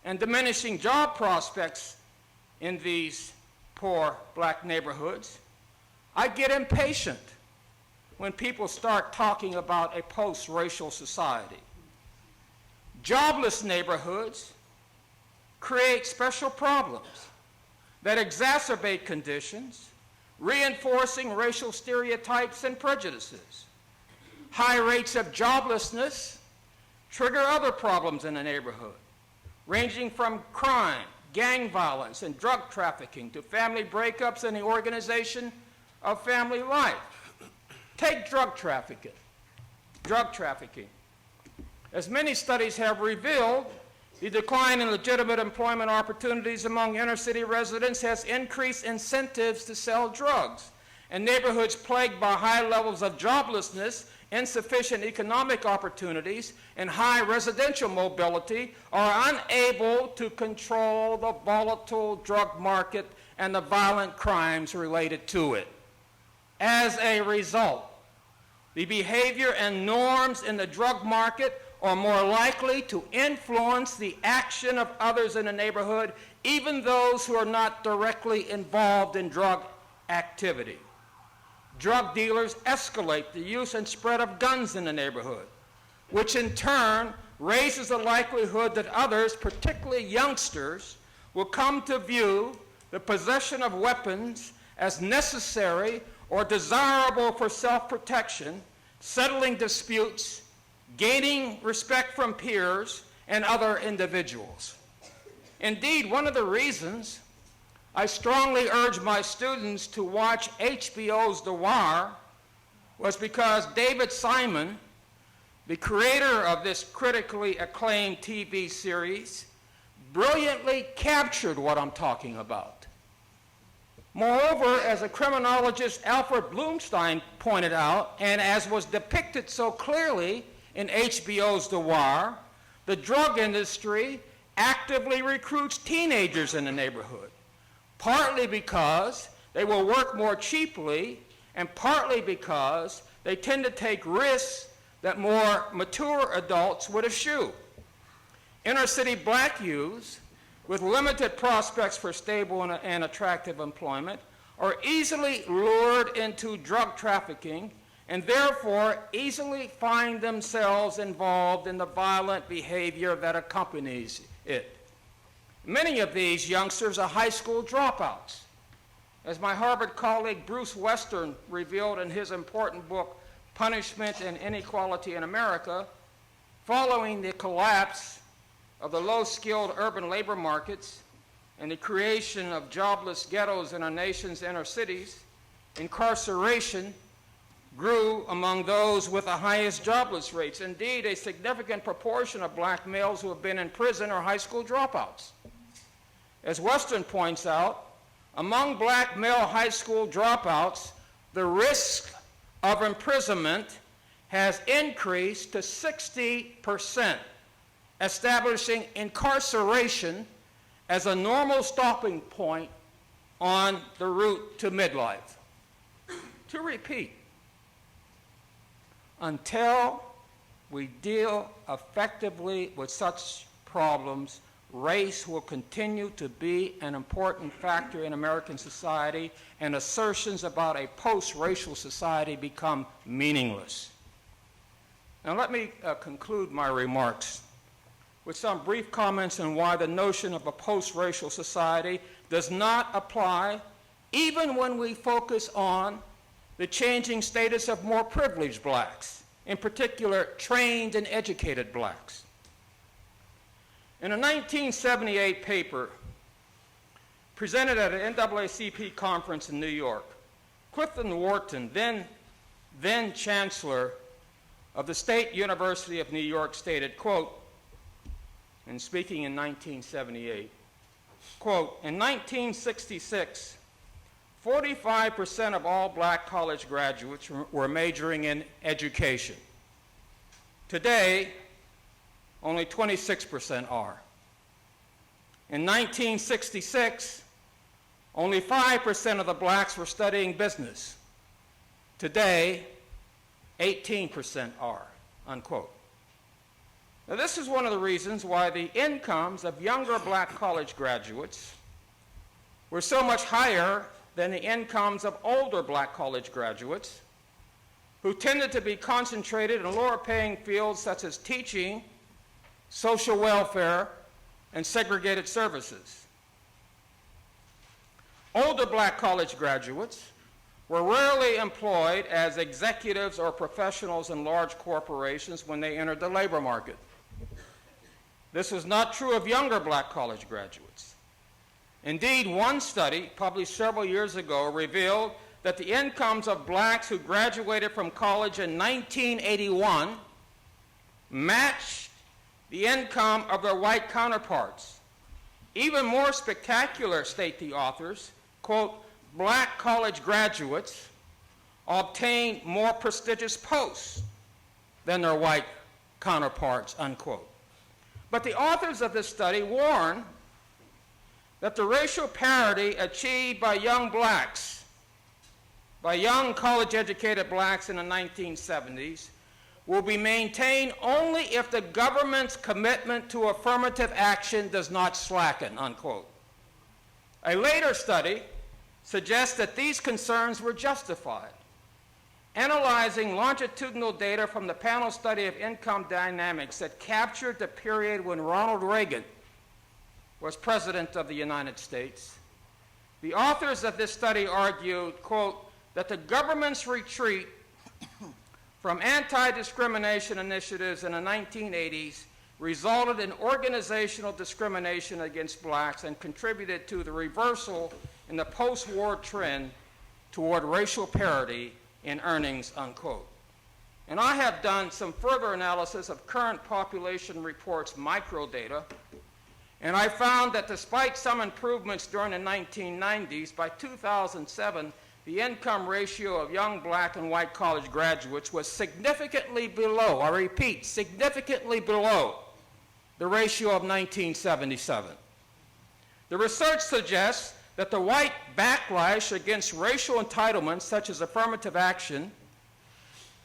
and diminishing job prospects in these poor black neighborhoods, I get impatient when people start talking about a post-racial society. Jobless neighborhoods create special problems that exacerbate conditions, reinforcing racial stereotypes and prejudices. High rates of joblessness trigger other problems in a neighborhood, ranging from crime, gang violence, and drug trafficking to family breakups and the organization of family life. Take drug trafficking. As many studies have revealed, the decline in legitimate employment opportunities among inner-city residents has increased incentives to sell drugs, and neighborhoods plagued by high levels of joblessness, insufficient economic opportunities, and high residential mobility are unable to control the volatile drug market and the violent crimes related to it. As a result, the behavior and norms in the drug market are more likely to influence the action of others in the neighborhood, even those who are not directly involved in drug activity. Drug dealers escalate the use and spread of guns in the neighborhood, which in turn raises the likelihood that others, particularly youngsters, will come to view the possession of weapons as necessary or desirable for self-protection, settling disputes, gaining respect from peers and other individuals. Indeed, one of the reasons I strongly urge my students to watch HBO's The Wire was because David Simon, the creator of this critically acclaimed TV series, brilliantly captured what I'm talking about. Moreover, as a criminologist Alfred Blumstein pointed out, and as was depicted so clearly in HBO's The Wire, the drug industry actively recruits teenagers in the neighborhood, partly because they will work more cheaply and partly because they tend to take risks that more mature adults would eschew. Inner-city black youths with limited prospects for stable and attractive employment are easily lured into drug trafficking and therefore easily find themselves involved in the violent behavior that accompanies it. Many of these youngsters are high school dropouts. As my Harvard colleague Bruce Western revealed in his important book, Punishment and Inequality in America, following the collapse of the low-skilled urban labor markets and the creation of jobless ghettos in our nation's inner cities, incarceration grew among those with the highest jobless rates. Indeed, a significant proportion of black males who have been in prison are high school dropouts. As Western points out, among black male high school dropouts, the risk of imprisonment has increased to 60%, establishing incarceration as a normal stopping point on the route to midlife. To repeat, until we deal effectively with such problems, race will continue to be an important factor in American society, and assertions about a post-racial society become meaningless. Now let me conclude my remarks with some brief comments on why the notion of a post-racial society does not apply even when we focus on the changing status of more privileged blacks, in particular trained and educated blacks. In a 1978 paper presented at an NAACP conference in New York, Clifton Wharton, then Chancellor of the State University of New York, stated, quote, and speaking in 1978, quote, in 1966, 45% of all black college graduates were majoring in education. Today, only 26% are. In 1966, only 5% of the blacks were studying business. Today, 18% are, unquote. Now, this is one of the reasons why the incomes of younger black college graduates were so much higher than the incomes of older black college graduates, who tended to be concentrated in lower-paying fields such as teaching, social welfare, and segregated services. Older black college graduates were rarely employed as executives or professionals in large corporations when they entered the labor market. This was not true of younger black college graduates. Indeed, one study published several years ago revealed that the incomes of blacks who graduated from college in 1981 matched the income of their white counterparts. Even more spectacular, state the authors, quote, black college graduates obtained more prestigious posts than their white counterparts, unquote. But the authors of this study warn that the racial parity achieved by young blacks, by young college-educated blacks in the 1970s, will be maintained only if the government's commitment to affirmative action does not slacken, unquote. A later study suggests that these concerns were justified. Analyzing longitudinal data from the panel study of income dynamics that captured the period when Ronald Reagan was President of the United States, the authors of this study argued, quote, that the government's retreat from anti-discrimination initiatives in the 1980s resulted in organizational discrimination against blacks and contributed to the reversal in the post-war trend toward racial parity in earnings, unquote. And I have done some further analysis of current population reports microdata, and I found that despite some improvements during the 1990s, by 2007, the income ratio of young black and white college graduates was significantly below, I repeat, significantly below the ratio of 1977. The research suggests that the white backlash against racial entitlements, such as affirmative action,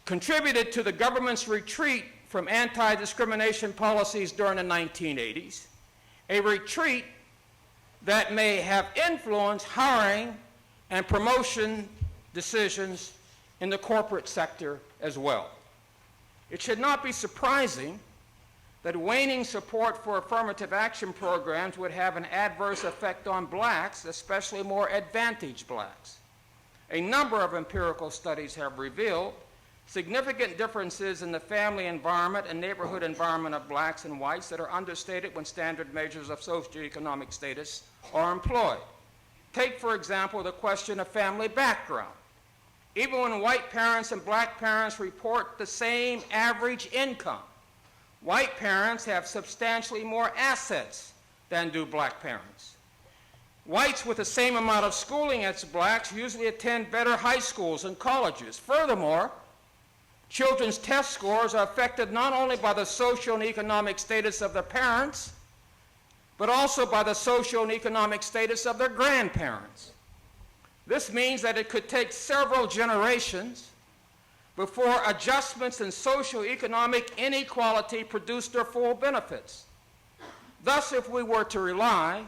contributed to the government's retreat from anti-discrimination policies during the 1980s, a retreat that may have influenced hiring and promotion decisions in the corporate sector as well. It should not be surprising that waning support for affirmative action programs would have an adverse effect on blacks, especially more advantaged blacks. A number of empirical studies have revealed significant differences in the family environment and neighborhood environment of blacks and whites that are understated when standard measures of socioeconomic status are employed. Take, for example, the question of family background. Even when white parents and black parents report the same average income, white parents have substantially more assets than do black parents. Whites with the same amount of schooling as blacks usually attend better high schools and colleges. Furthermore, children's test scores are affected not only by the social and economic status of their parents, but also by the social and economic status of their grandparents. This means that it could take several generations before adjustments in socioeconomic inequality produce their full benefits. Thus, if we were to rely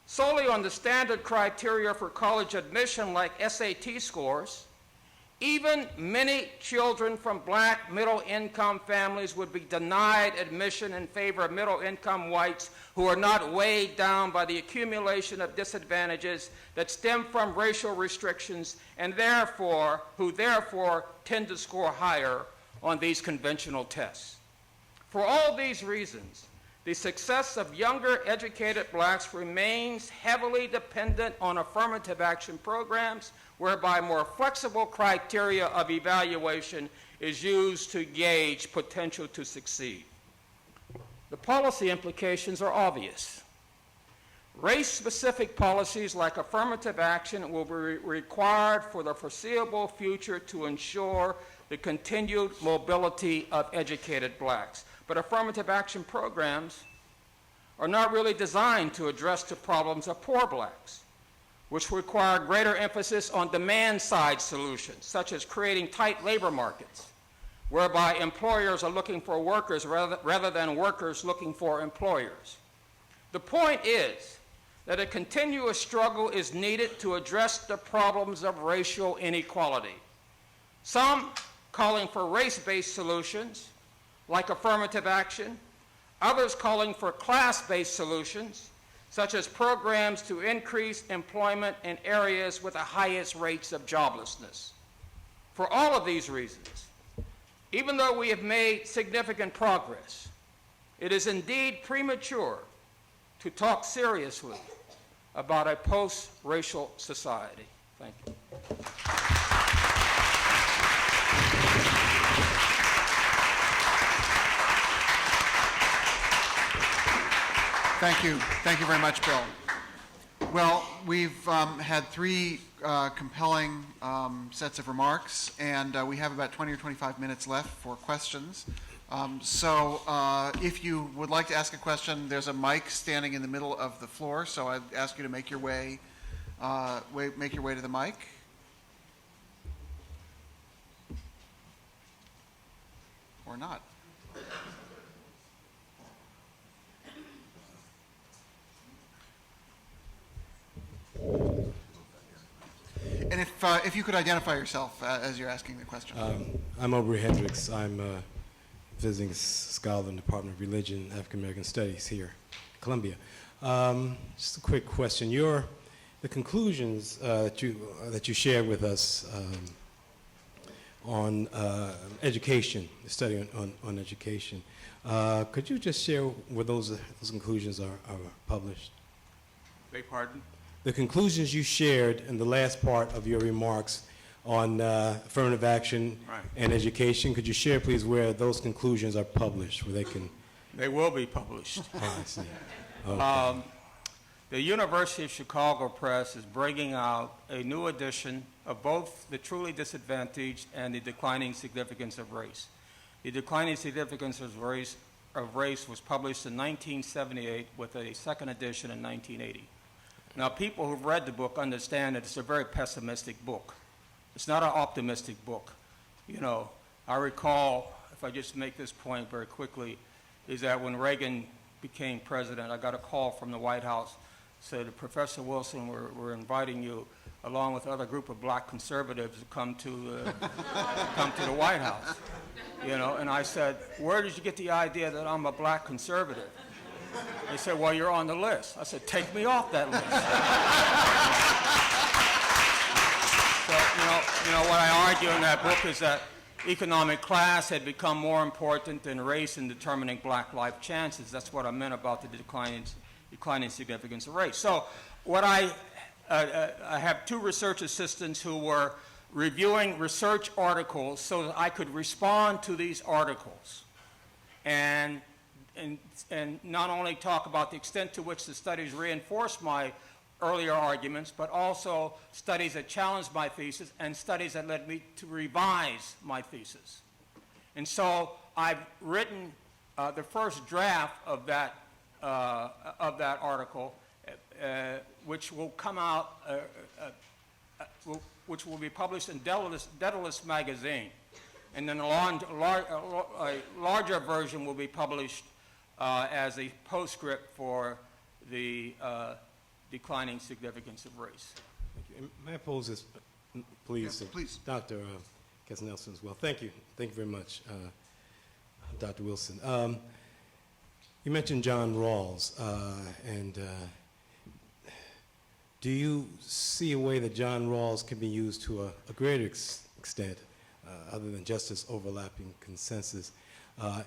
solely on the standard criteria for college admission like SAT scores, even many children from black middle-income families would be denied admission in favor of middle-income whites who are not weighed down by the accumulation of disadvantages that stem from racial restrictions and who therefore tend to score higher on these conventional tests. For all these reasons, the success of younger educated blacks remains heavily dependent on affirmative action programs whereby more flexible criteria of evaluation is used to gauge potential to succeed. The policy implications are obvious. Race-specific policies like affirmative action will be required for the foreseeable future to ensure the continued mobility of educated blacks. But affirmative action programs are not really designed to address the problems of poor blacks, which require greater emphasis on demand-side solutions, such as creating tight labor markets, whereby employers are looking for workers rather than workers looking for employers. The point is that a continuous struggle is needed to address the problems of racial inequality. Some calling for race-based solutions, like affirmative action, others calling for class-based solutions, such as programs to increase employment in areas with the highest rates of joblessness. For all of these reasons, even though we have made significant progress, it is indeed premature to talk seriously about a post-racial society. Thank you. Thank you. Thank you very much, Bill. Well, we've had three compelling sets of remarks, and we have about 20 or 25 minutes left for questions. So if you would like to ask a question, there's a mic standing in the middle of the floor, so I'd ask you to make your way to the mic. Or not. And if you could identify yourself as you're asking the question. I'm Aubrey Hendricks. I'm a visiting scholar in the Department of Religion, African American Studies here at Columbia. Just a quick question. The conclusions that you shared with us on education, the study on education, could you just share where those conclusions are published? Beg pardon? The conclusions you shared in the last part of your remarks on affirmative action and education, could you share, please, where those conclusions are published, where they can... They will be published. Oh, I see. Okay. The University of Chicago Press is bringing out a new edition of both The Truly Disadvantaged and The Declining Significance of Race. The Declining Significance of Race of Race was published in 1978 with a second edition in 1980. Now, people who've read the book understand that it's a very pessimistic book. It's not an optimistic book. You know, I recall, if I just make this point very quickly, is that when Reagan became president, I got a call from the White House, said, Professor Wilson, we're inviting you, along with other group of black conservatives, to come to the White House. You know, and I said, where did you get the idea that I'm a black conservative? They said, well, you're on the list. I said, take me off that list. So, you know, what I argue in that book is that economic class had become more important than race in determining black life chances. That's what I meant about the declining significance of race. So what I have two research assistants who were reviewing research articles so that I could respond to these articles and not only talk about the extent to which the studies reinforce my earlier arguments, but also studies that challenged my thesis and studies that led me to revise my thesis. And so I've written the first draft of that article, which will come out, which will be published in Daedalus magazine. And then a larger version will be published as a postscript for the declining significance of race. Thank you. And may I pose this, please, Yeah, please. Dr. Katznelson as well. Thank you. Thank you very much, Dr. Wilson. You mentioned John Rawls, and do you see a way that John Rawls can be used to a greater extent, other than just this overlapping consensus,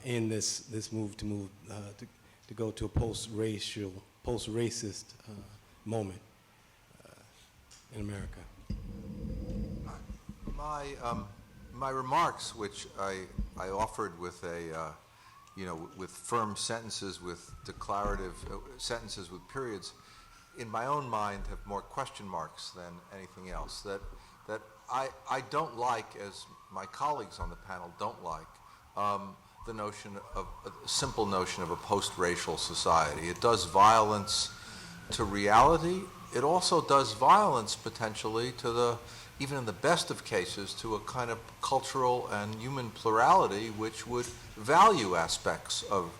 in this move to go to a post-racial, post-racist moment in America? My remarks, which I offered with with firm sentences, with declarative sentences with periods, in my own mind have more question marks than anything else. That I don't like, as my colleagues on the panel don't like, the notion of a simple notion of a post-racial society. It does violence to reality. It also does violence potentially to even in the best of cases, to a kind of cultural and human plurality which would value aspects of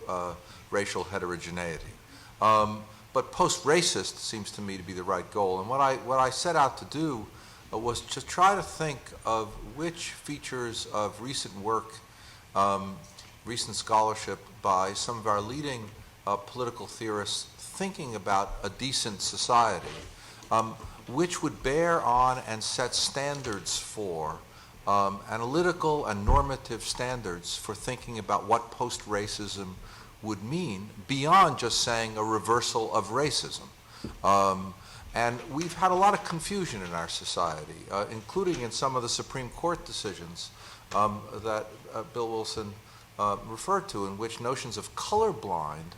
racial heterogeneity. But post-racist seems to me to be the right goal. And what I set out to do was to try to think of which features of recent work, recent scholarship by some of our leading political theorists thinking about a decent society, which would bear on and set standards for, analytical and normative standards for thinking about what post-racism would mean beyond just saying a reversal of racism. And we've had a lot of confusion in our society, including in some of the Supreme Court decisions that Bill Wilson referred to, in which notions of colorblind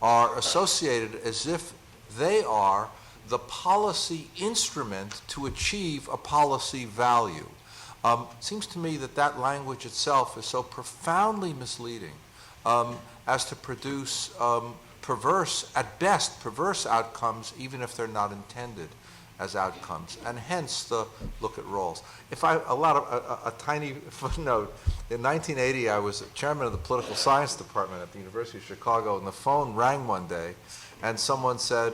are associated as if they are the policy instrument to achieve a policy value. It seems to me that language itself is so profoundly misleading as to produce at best perverse outcomes, even if they're not intended as outcomes, and hence the look at Rawls. If I allow a tiny footnote, in 1980 I was chairman of the political science department at the University of Chicago, and the phone rang one day, and someone said,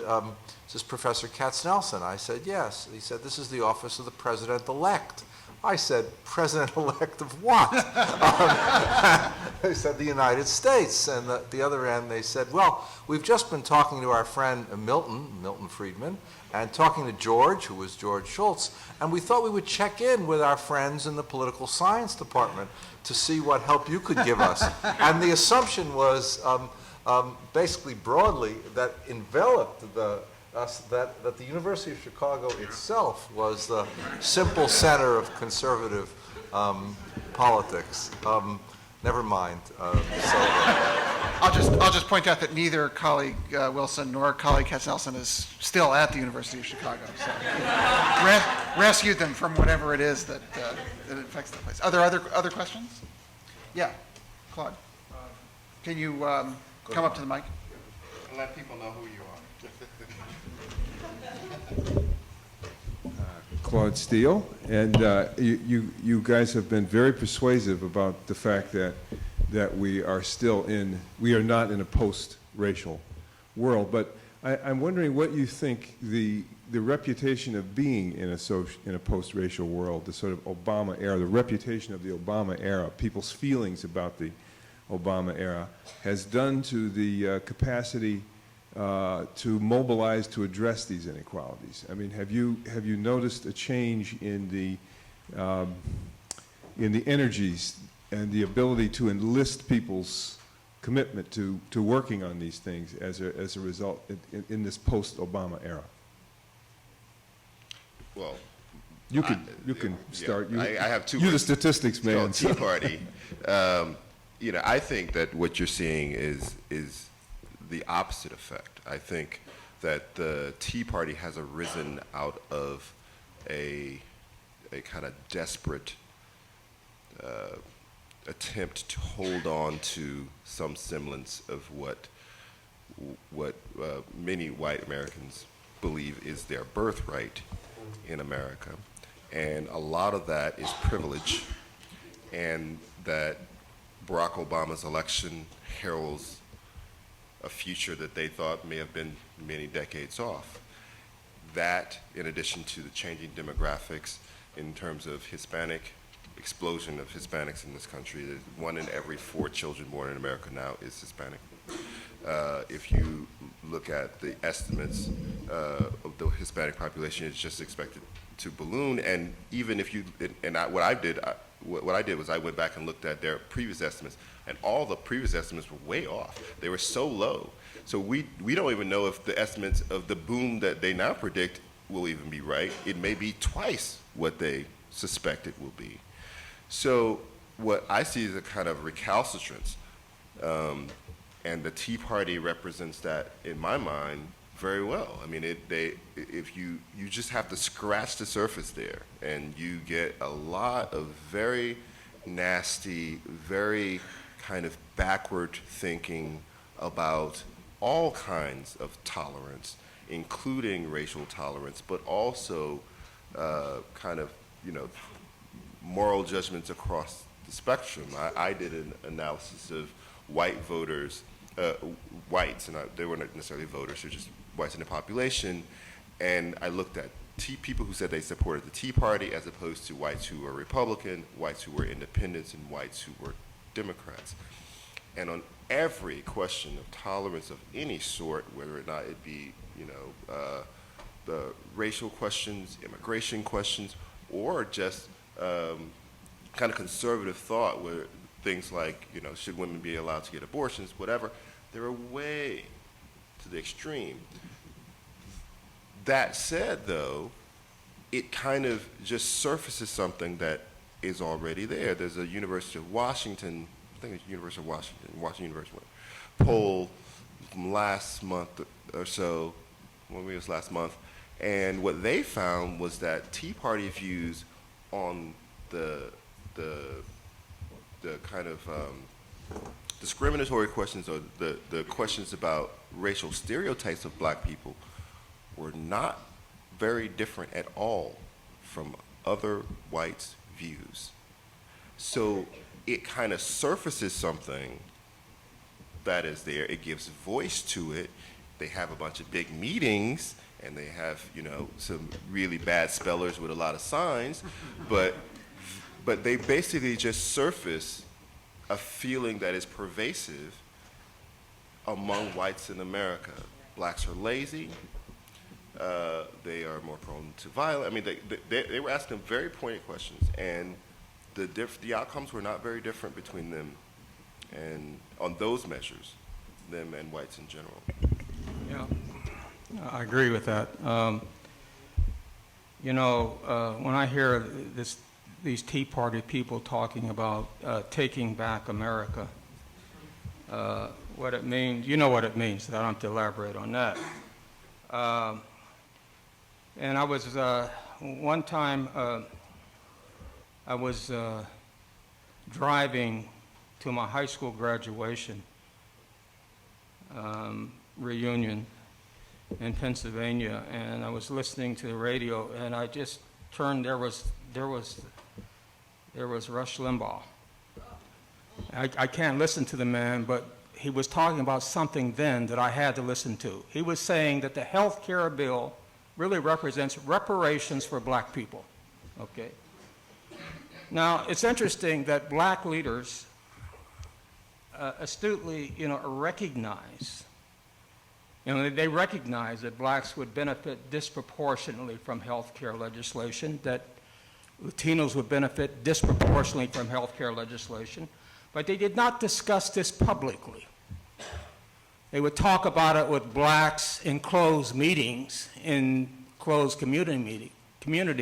"Is this Professor Katznelson?" I said, "Yes." He said, "This is the office of the president-elect." I said, "President-elect of what?" They said, "The United States." And the other end, they said, "Well, we've just been talking to our friend Milton Friedman, and talking to George, who was George Shultz, and we thought we would check in with our friends in the political science department to see what help you could give us." And the assumption was basically broadly that enveloped that the University of Chicago itself was the simple center of conservative politics. Never mind. I'll just point out that neither colleague Wilson nor colleague Katznelson is still at the University of Chicago. So rescued them from whatever it is that affects the place. Are there other questions? Yeah, Claude. Can you Come up to the mic. And let people know who you are. Claude Steele, and you guys have been very persuasive about the fact that we are not in a post-racial world. But I'm wondering what you think the reputation of being in a post-racial world, the sort of Obama era, the reputation of the Obama era, people's feelings about the Obama era, has done to the capacity to mobilize to address these inequalities. I mean, have you noticed a change in the energies and the ability to enlist people's commitment to working on these things as a result in this post-Obama era? Well, you can start. I have two. You're the statistics man. It's called Tea Party. You know, I think that what you're seeing is the opposite effect. I think that the Tea Party has arisen out of a kind of desperate attempt to hold on to some semblance of what many white Americans believe is their birthright in America. And a lot of that is privilege, and that Barack Obama's election heralds a future that they thought may have been many decades off. That, in addition to the changing demographics in terms of explosion of Hispanics in this country, that 1 in every 4 children born in America now is Hispanic. If you look at the estimates of the Hispanic population, it's just expected to balloon. And even if you, what I did was I went back and looked at their previous estimates, and all the previous estimates were way off. They were so low. So we don't even know if the estimates of the boom that they now predict will even be right. It may be twice what they suspect it will be. So what I see is a kind of recalcitrance, and the Tea Party represents that in my mind very well. I mean, if you just have to scratch the surface there, and you get a lot of very nasty, very kind of backward thinking about all kinds of tolerance, including racial tolerance, but also kind of, moral judgments across the spectrum. I did an analysis of white voters, whites, and they weren't necessarily voters, they're just whites in the population, and I looked at people who said they supported the Tea Party as opposed to whites who were Republican, whites who were independents, and whites who were Democrats. And on every question of tolerance of any sort, whether or not it be, the racial questions, immigration questions, or just kind of conservative thought where things like, should women be allowed to get abortions, whatever, they were way to the extreme. That said, though, it kind of just surfaces something that is already there. There's a University of Washington, I think it's University of Washington University, poll from last month or so, maybe it was last month, and what they found was that Tea Party views on the kind of discriminatory questions, or the questions about racial stereotypes of black people, were not very different at all from other whites' views. So it kind of surfaces something that is there. It gives voice to it. They have a bunch of big meetings, and they have, some really bad spellers with a lot of signs, but they basically just surface a feeling that is pervasive among whites in America. Blacks are lazy. They are more prone to violence. I mean, they were asking very pointed questions, and the outcomes were not very different between them and on those measures, them and whites in general. Yeah, I agree with that. When I hear these Tea Party people talking about taking back America, what it means, what it means, so I don't have to elaborate on that. And I was, one time, I was driving to my high school graduation, reunion in Pennsylvania, and I was listening to the radio, and I just turned. There was Rush Limbaugh. I can't listen to the man, but he was talking about something then that I had to listen to. He was saying that the health care bill really represents reparations for black people. Okay. Now, it's interesting that black leaders astutely, recognize, they recognize that blacks would benefit disproportionately from health care legislation, that Latinos would benefit disproportionately from health care legislation, but they did not discuss this publicly. They would talk about it with blacks in closed meetings, in closed community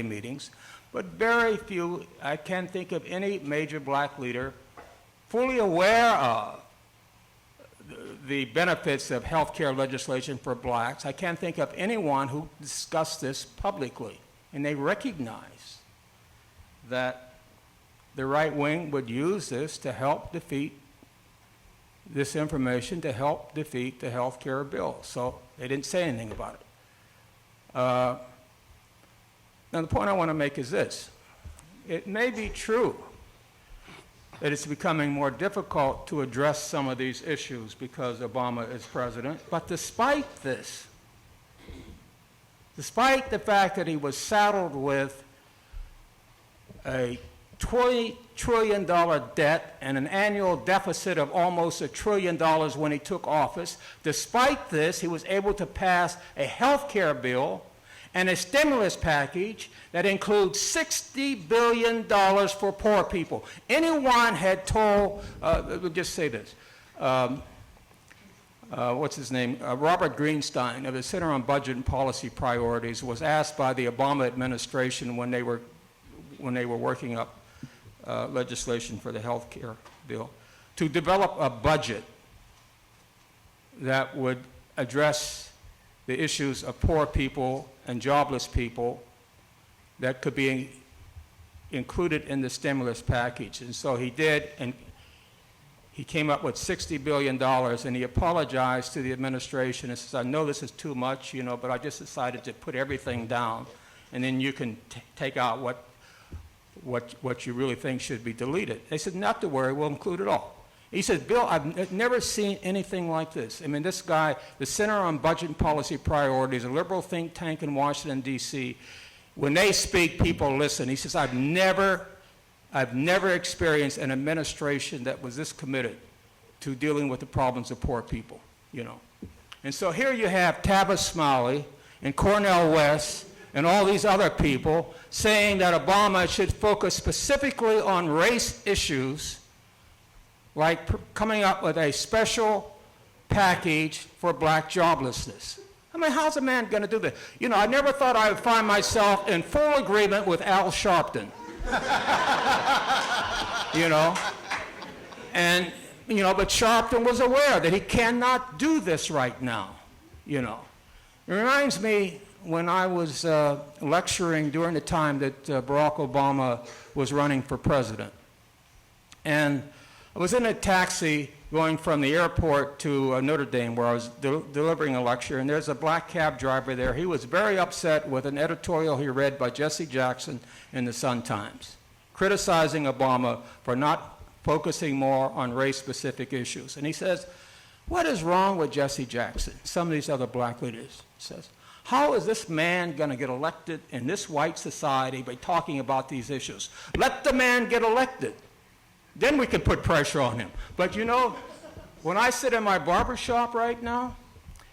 meetings, but very few, I can't think of any major black leader fully aware of the benefits of health care legislation for blacks. I can't think of anyone who discussed this publicly. And they recognize that the right wing would use this to help defeat this information, to help defeat the health care bill. So they didn't say anything about it. Now, the point I want to make is this. It may be true that it's becoming more difficult to address some of these issues because Obama is president, but despite this, despite the fact that he was saddled with a $20 trillion debt and an annual deficit of almost $1 trillion when he took office, despite this, he was able to pass a health care bill and a stimulus package that includes $60 billion for poor people. Anyone had told, we'll just say this, what's his name? Robert Greenstein of the Center on Budget and Policy Priorities was asked by the Obama administration when they were working up legislation for the health care bill to develop a budget that would address the issues of poor people and jobless people that could be included in the stimulus package. And so he did, and he came up with $60 billion, and he apologized to the administration and says, I know this is too much, but I just decided to put everything down, and then you can take out what you really think should be deleted. They said, not to worry, we'll include it all. He said, Bill, I've never seen anything like this. I mean, this guy, the Center on Budget and Policy Priorities, a liberal think tank in Washington, D.C., when they speak, people listen. He says, I've never experienced an administration that was this committed to dealing with the problems of poor people, And so here you have Tavis Smiley and Cornel West and all these other people saying that Obama should focus specifically on race issues, like coming up with a special package for black joblessness. I mean, how's a man going to do that? I never thought I would find myself in full agreement with Al Sharpton. And, but Sharpton was aware that he cannot do this right now, It reminds me when I was lecturing during the time that Barack Obama was running for president. And I was in a taxi going from the airport to Notre Dame where I was delivering a lecture, and there's a black cab driver there. He was very upset with an editorial he read by Jesse Jackson in the Sun-Times, criticizing Obama for not focusing more on race-specific issues. And he says, what is wrong with Jesse Jackson? Some of these other black leaders, he says, how is this man going to get elected in this white society by talking about these issues? Let the man get elected. Then we can put pressure on him. But when I sit in my barber shop right now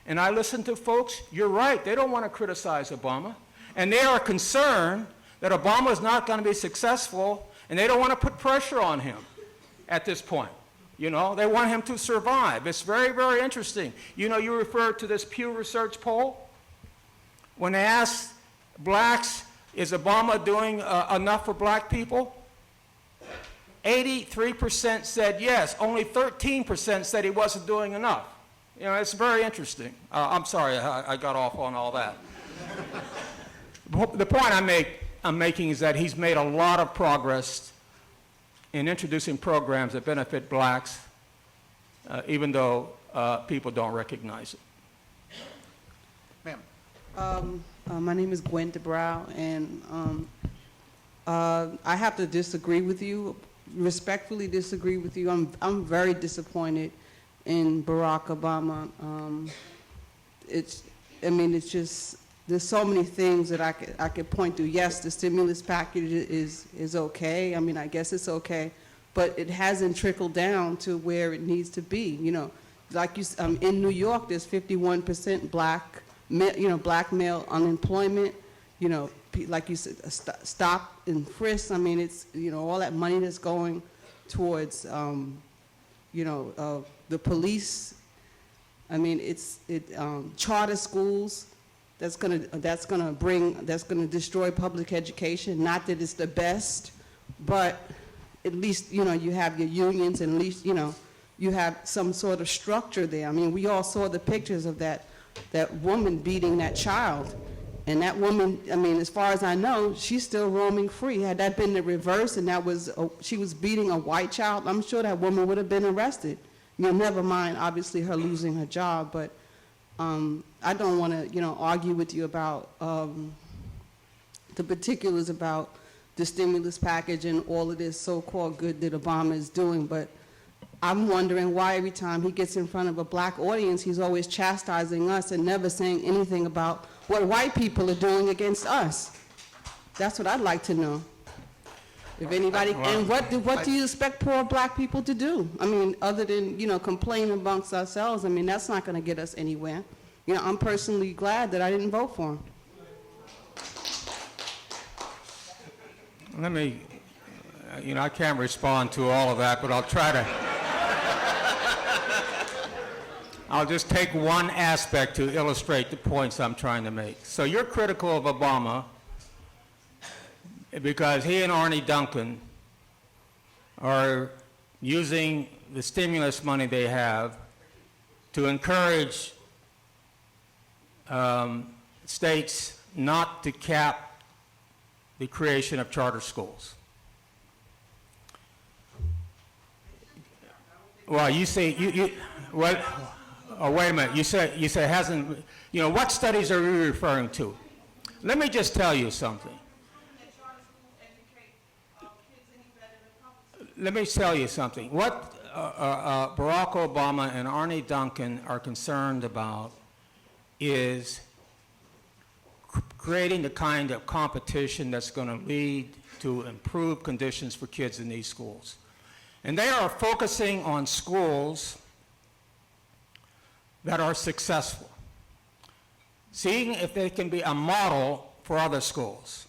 and I listen to folks, you're right, they don't want to criticize Obama. And they are concerned that Obama is not going to be successful, and they don't want to put pressure on him at this point. They want him to survive. It's very, very interesting. You referred to this Pew Research poll. When they asked blacks, is Obama doing enough for black people? 83% said yes. Only 13% said he wasn't doing enough. It's very interesting. I'm sorry, I got off on all that. The point I'm making is that he's made a lot of progress in introducing programs that benefit blacks, even though people don't recognize it. Ma'am. My name is Gwen DeBrow, and I have to disagree with you, respectfully disagree with you. I'm very disappointed in Barack Obama. It's just, there's so many things that I could point to. Yes, the stimulus package is okay. I mean, I guess it's okay, but it hasn't trickled down to where it needs to be. You know, like you, in New York, there's 51% black male unemployment. You know, like you said, stop and frisk. I mean, it's, you know, all that money that's going towards, the police. I mean, it's charter schools. That's gonna destroy public education. Not that it's the best, but at least, you know, you have your unions, and at least, you know, you have some sort of structure there. I mean, we all saw the pictures of that woman beating that child. And that woman, I mean, as far as I know, she's still roaming free. Had that been the reverse and she was beating a white child, I'm sure that woman would have been arrested. You know, never mind, obviously, her losing her job. But I don't want to, you know, argue with you about the particulars about the stimulus package and all of this so-called good that Obama is doing. But I'm wondering why every time he gets in front of a black audience, he's always chastising us and never saying anything about what white people are doing against us. That's what I'd like to know. If anybody, and what do you expect poor black people to do? I mean, other than, you know, complain amongst ourselves, I mean, that's not going to get us anywhere. You know, I'm personally glad that I didn't vote for him. Let me, you know, I can't respond to all of that, but I'll try to. I'll just take one aspect to illustrate the points I'm trying to make. So you're critical of Obama because he and Arne Duncan are using the stimulus money they have to encourage states not to cap the creation of charter schools. Well, you say, what? Oh, wait a minute. You say hasn't, you know, what studies are you referring to? Let me just tell you something. Let me tell you something. What Barack Obama and Arne Duncan are concerned about is creating the kind of competition that's going to lead to improved conditions for kids in these schools. And they are focusing on schools that are successful, seeing if they can be a model for other schools.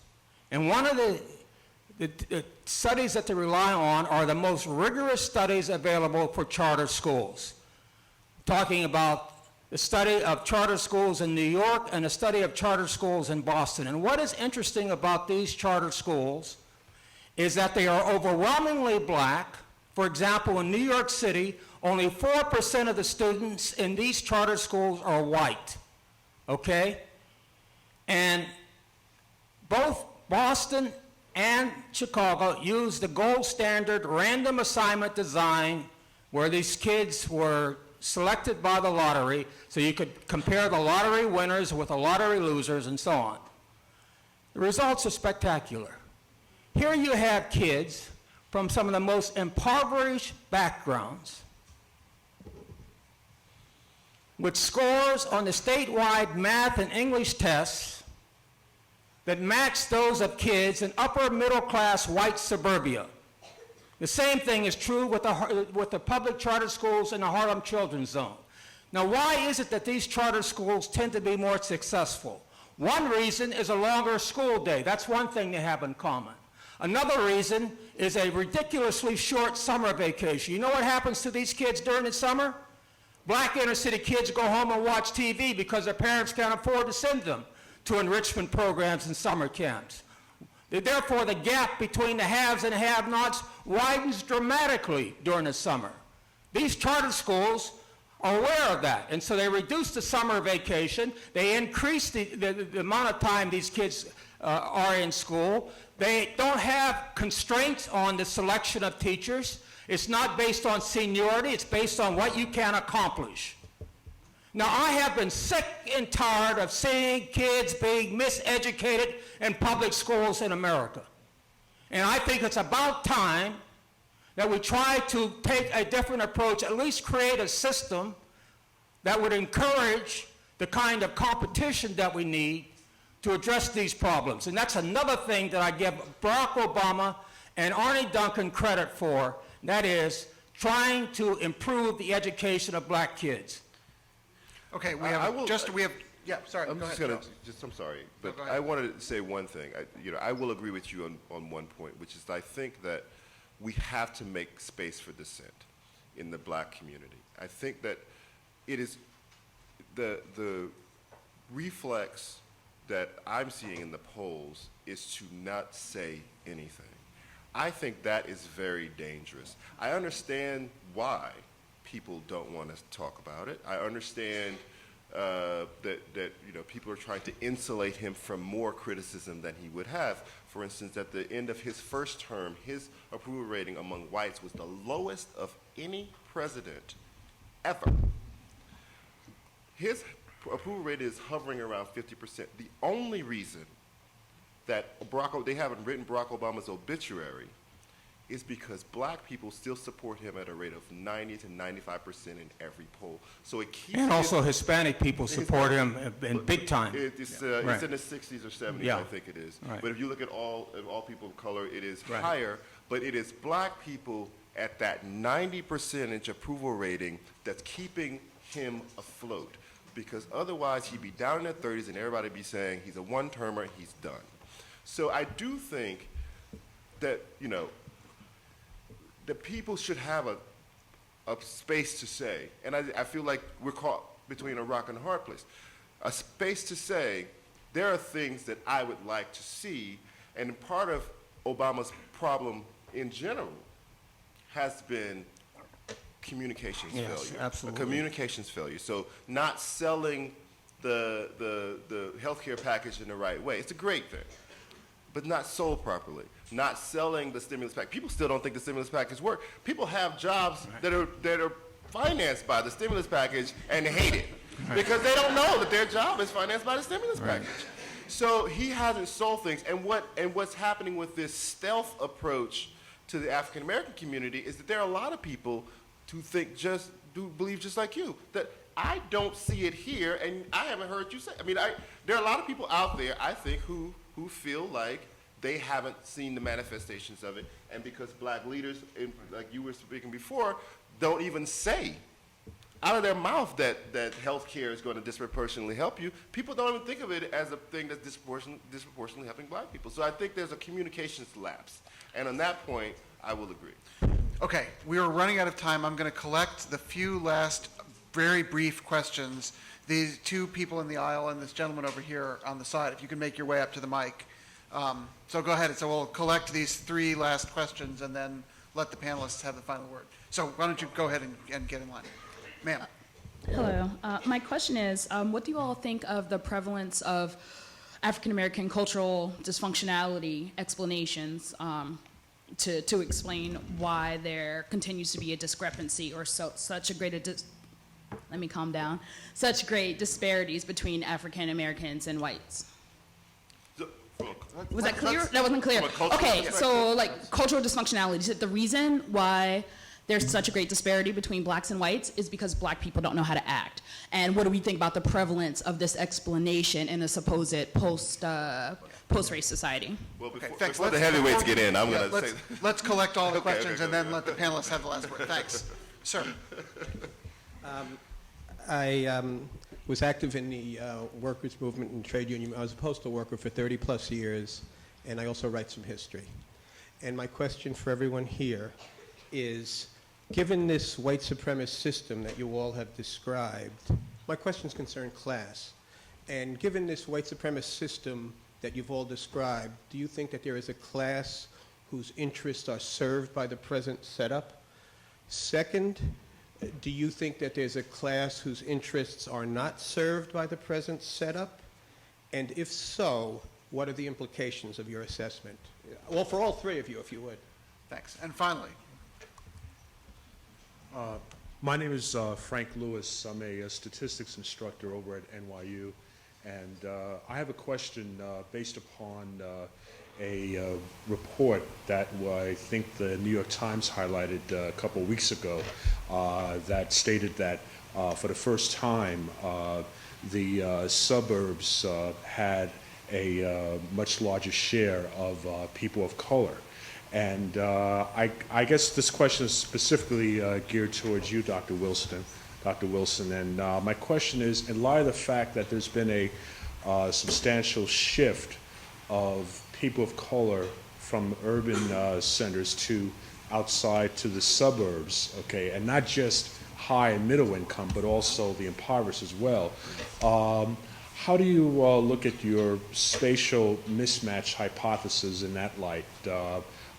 And one of the studies that they rely on are the most rigorous studies available for charter schools. Talking about the study of charter schools in New York and a study of charter schools in Boston. And what is interesting about these charter schools is that they are overwhelmingly black. For example, in New York City, only 4% of the students in these charter schools are white, okay? And both Boston and Chicago use the gold standard random assignment design where these kids were selected by the lottery, so you could compare the lottery winners with the lottery losers and so on. The results are spectacular. Here you have kids from some of the most impoverished backgrounds with scores on the statewide math and English tests that match those of kids in upper middle class white suburbia. The same thing is true with the public charter schools in the Harlem Children's Zone. Now, why is it that these charter schools tend to be more successful? One reason is a longer school day. That's one thing they have in common. Another reason is a ridiculously short summer vacation. You know what happens to these kids during the summer? Black inner city kids go home and watch TV because their parents can't afford to send them to enrichment programs and summer camps. Therefore, the gap between the haves and have-nots widens dramatically during the summer. These charter schools are aware of that, and so they reduce the summer vacation. They increase the amount of time these kids are in school. They don't have constraints on the selection of teachers. It's not based on seniority, it's based on what you can accomplish. Now, I have been sick and tired of seeing kids being miseducated in public schools in America. And I think it's about time that we try to take a different approach, at least create a system that would encourage the kind of competition that we need to address these problems. And that's another thing that I give Barack Obama and Arne Duncan credit for, and that is trying to improve the education of black kids. Okay, we I have will- yeah, sorry, I'm go just ahead. gonna, Charles. I'm sorry, No, but go ahead. I wanted to say one thing. I will agree with you on one point, which is I think that we have to make space for dissent in the black community. I think that it is the reflex that I'm seeing in the polls is to not say anything. I think that is very dangerous. I understand why people don't want to talk about it. I understand that people are trying to insulate him from more criticism than he would have. For instance, at the end of his first term, his approval rating among whites was the lowest of any president ever. His approval rating is hovering around 50%. The only reason that they haven't written Barack Obama's obituary is because black people still support him at a rate of 90 to 95% in every poll. So it keeps And also Hispanic people support him in big time. It's Right. in the 60s or 70s, Yeah. I think it is. Right. But if you look at all people of color, it is Right. higher. But it is black people at that 90% approval rating that's keeping him afloat. Because otherwise, he'd be down in the 30s and everybody be saying he's a one-termer, he's done. So I do think that, the people should have a space to say, and I feel like we're caught between a rock and a hard place, a space to say, there are things that I would like to see, and part of Obama's problem in general has been communications Yes, failure. absolutely. A communications failure. So not selling the healthcare package in the right way. It's a great thing, but not sold properly. Not selling the stimulus package. People still don't think the stimulus package works. People have jobs that are financed by the stimulus package and hate it because they don't know that their job is financed by the stimulus package. So he hasn't sold things. And what's happening with this stealth approach to the African American community is that there are a lot of people who believe just like you, that I don't see it here, and I haven't heard you say. I mean, there are a lot of people out there, I think, who feel like they haven't seen the manifestations of it, and because black leaders, like you were speaking before, don't even say out of their mouth that health care is going to disproportionately help you, people don't even think of it as a thing that's disproportionately helping black people. So I think there's a communications lapse, and on that point, I will agree. Okay, we are running out of time. I'm going to collect the few last very brief questions. These two people in the aisle and this gentleman over here on the side, if you can make your way up to the mic. So go ahead. So we'll collect these three last questions and then let the panelists have the final word. So why don't you go ahead and get in line. Ma'am. Hello. My question is, what do you all think of the prevalence of African American cultural dysfunctionality explanations to explain why there continues to be a discrepancy or such a great let me calm down, such great disparities between African Americans and whites? Was that clear? That wasn't clear. Okay, so like cultural dysfunctionality, is it the reason why there's such a great disparity between blacks and whites is because black people don't know how to act? And what do we think about the prevalence of this explanation in a supposed post-race society? Well, Okay, before, thanks. before the heavyweights get in, I'm going to say... Let's collect all the Okay, questions and then let the panelists have the last word. Thanks. Sir. I was active in the workers' movement and trade union. I was a postal worker for 30 plus years, and I also write some history. And my question for everyone here is, given this white supremacist system that you all have described, my questions concern class. And given this white supremacist system that you've all described, do you think that there is a class whose interests are served by the present setup? Second, do you think that there's a class whose interests are not served by the present setup? And if so, what are the implications of your assessment? Well, for all three of you, if you would. Thanks. And finally. My name is Frank Lewis. I'm a statistics instructor over at NYU, and I have a question based upon a report that I think the New York Times highlighted a couple of weeks ago that stated that for the first time the suburbs had a much larger share of people of color. And I guess this question is specifically geared towards you, Dr. Wilson. And my question is, in light of the fact that there's been a substantial shift of people of color from urban centers to outside to the suburbs, okay, and not just high and middle income, but also the impoverished as well. How do you look at your spatial mismatch hypothesis in that light?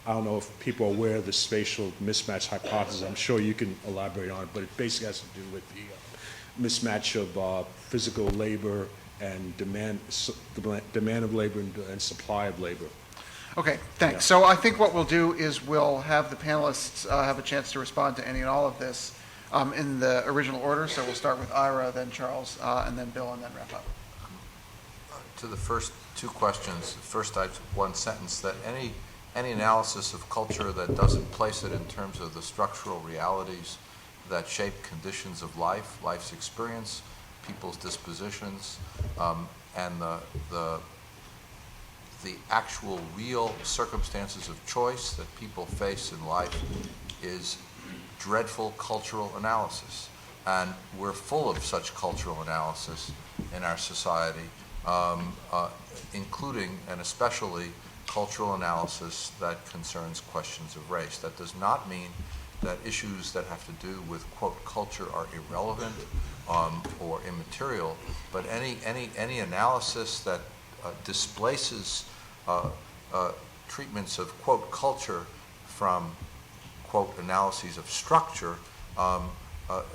I don't know if people are aware of the spatial mismatch hypothesis. I'm sure you can elaborate on it, but it basically has to do with the mismatch of physical labor and demand of labor and supply of labor. Okay, thanks. Yeah. So I think what we'll do is we'll have the panelists have a chance to respond to any and all of this in the original order. So we'll start with Ira, then Charles, and then Bill, and then wrap up. To the first two questions, first I have one sentence that any analysis of culture that doesn't place it in terms of the structural realities that shape conditions of life, life's experience, people's dispositions, and the actual real circumstances of choice that people face in life is dreadful cultural analysis. And we're full of such cultural analysis in our society, including and especially cultural analysis that concerns questions of race. That does not mean that issues that have to do with, quote, culture are irrelevant or immaterial, but any analysis that displaces treatments of, quote, culture from, quote, analyses of structure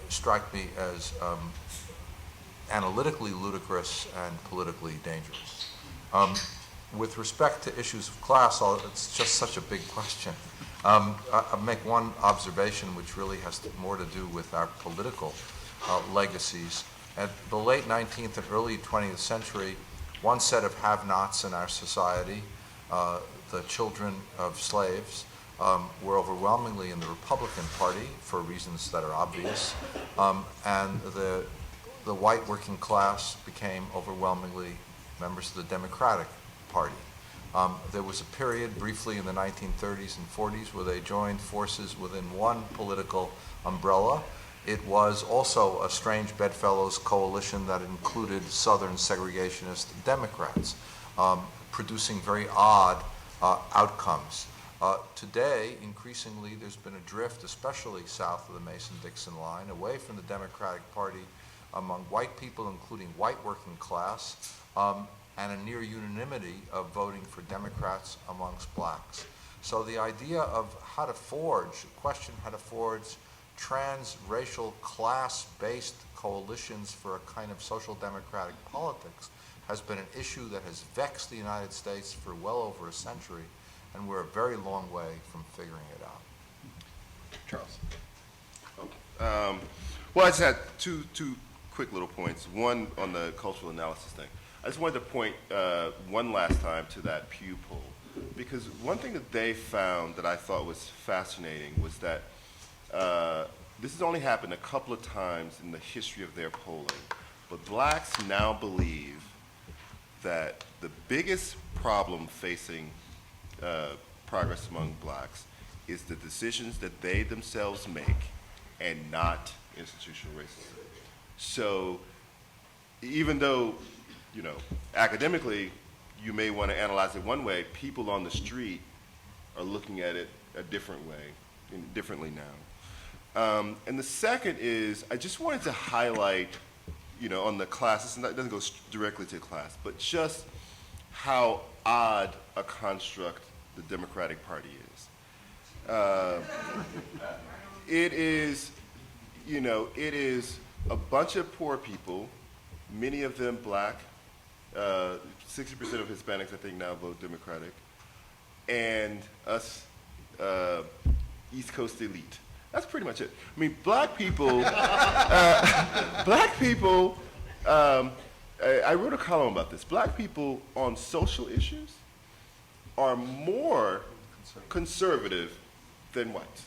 strike me as analytically ludicrous and politically dangerous. With respect to issues of class, it's just such a big question. I'll make one observation which really has more to do with our political legacies. At the late 19th and early 20th century, one set of have-nots in our society, the children of slaves, were overwhelmingly in the Republican Party for reasons that are obvious, and the white working class became overwhelmingly members of the Democratic Party. There was a period briefly in the 1930s and 40s where they joined forces within one political umbrella. It was also a strange bedfellows coalition that included Southern segregationist Democrats, producing very odd outcomes. Today, increasingly, there's been a drift, especially south of the Mason-Dixon line, away from the Democratic Party among white people, including white working class, and a near unanimity of voting for Democrats amongst blacks. So the idea of how to forge transracial, class-based coalitions for a kind of social democratic politics has been an issue that has vexed the United States for well over a century, and we're a very long way from figuring it out. Charles. Well, I just had two quick little points. One on the cultural analysis thing. I just wanted to point one last time to that Pew poll, because one thing that they found that I thought was fascinating was that this has only happened a couple of times in the history of their polling, but blacks now believe that the biggest problem facing progress among blacks is the decisions that they themselves make and not institutional racism. So even though, you know, academically you may want to analyze it one way, people on the street are looking at it a different way, differently now. And the second is, I just wanted to highlight, you know, on the class, it doesn't go directly to class, but just how odd a construct the Democratic Party is. It is, you know, it is a bunch of poor people, many of them black, 60% of Hispanics, I think, now vote Democratic, and us East Coast elite. That's pretty much it. I mean, black people, I wrote a column about this. Black people on social issues are more conservative than whites,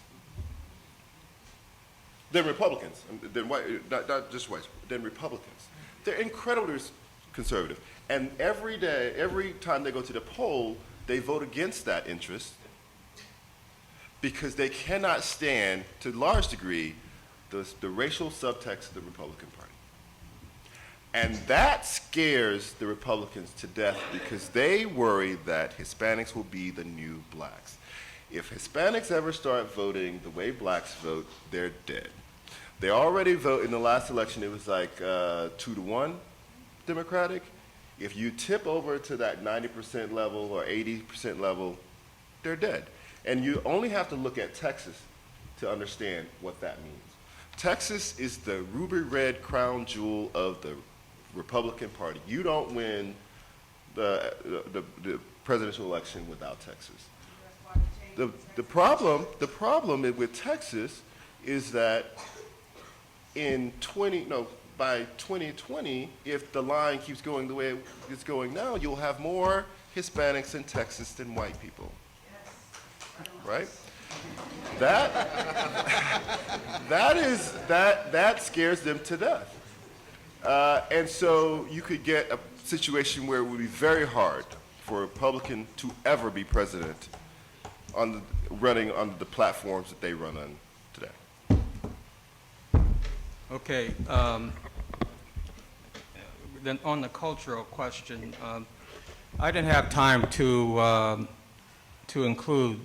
than Republicans, than white, not just whites, than Republicans. They're incredibly conservative. And every day, every time they go to the poll, they vote against that interest because they cannot stand, to a large degree, the racial subtext of the Republican Party. And that scares the Republicans to death because they worry that Hispanics will be the new blacks. If Hispanics ever start voting the way blacks vote, they're dead. They already vote in the last election, it was like 2-1 Democratic. If you tip over to that 90% level or 80% level, they're dead. And you only have to look at Texas to understand what that means. Texas is the ruby red crown jewel of the Republican Party. You don't win the presidential election without Texas. The problem with Texas is that by 2020, if the line keeps going the way it's going now, you'll have more Hispanics in Texas than white people. Right? That scares them to death. And so you could get a situation where it would be very hard for a Republican to ever be president running on the platforms that they run on today. Okay. Then on the cultural question, I didn't have time to include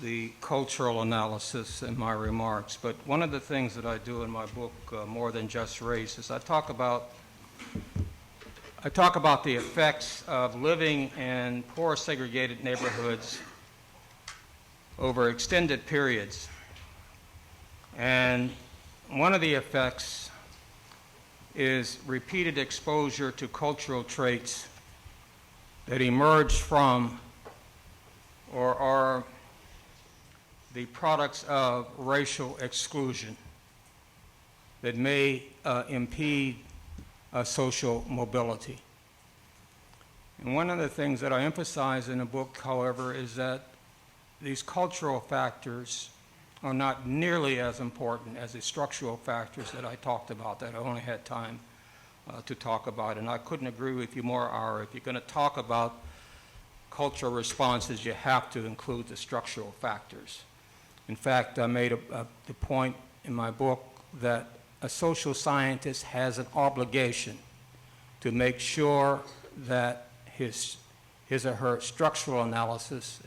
the cultural analysis in my remarks, but one of the things that I do in my book, More Than Just Race, is I talk about the effects of living in poor segregated neighborhoods over extended periods. And one of the effects is repeated exposure to cultural traits that emerge from or are the products of racial exclusion that may impede social mobility. And one of the things that I emphasize in the book, however, is that these cultural factors are not nearly as important as the structural factors that I talked about, that I only had time to talk about. And I couldn't agree with you more, Ira. If you're going to talk about cultural responses, you have to include the structural factors. In fact, I made the point in my book that a social scientist has an obligation to make sure that his or her structural analysis,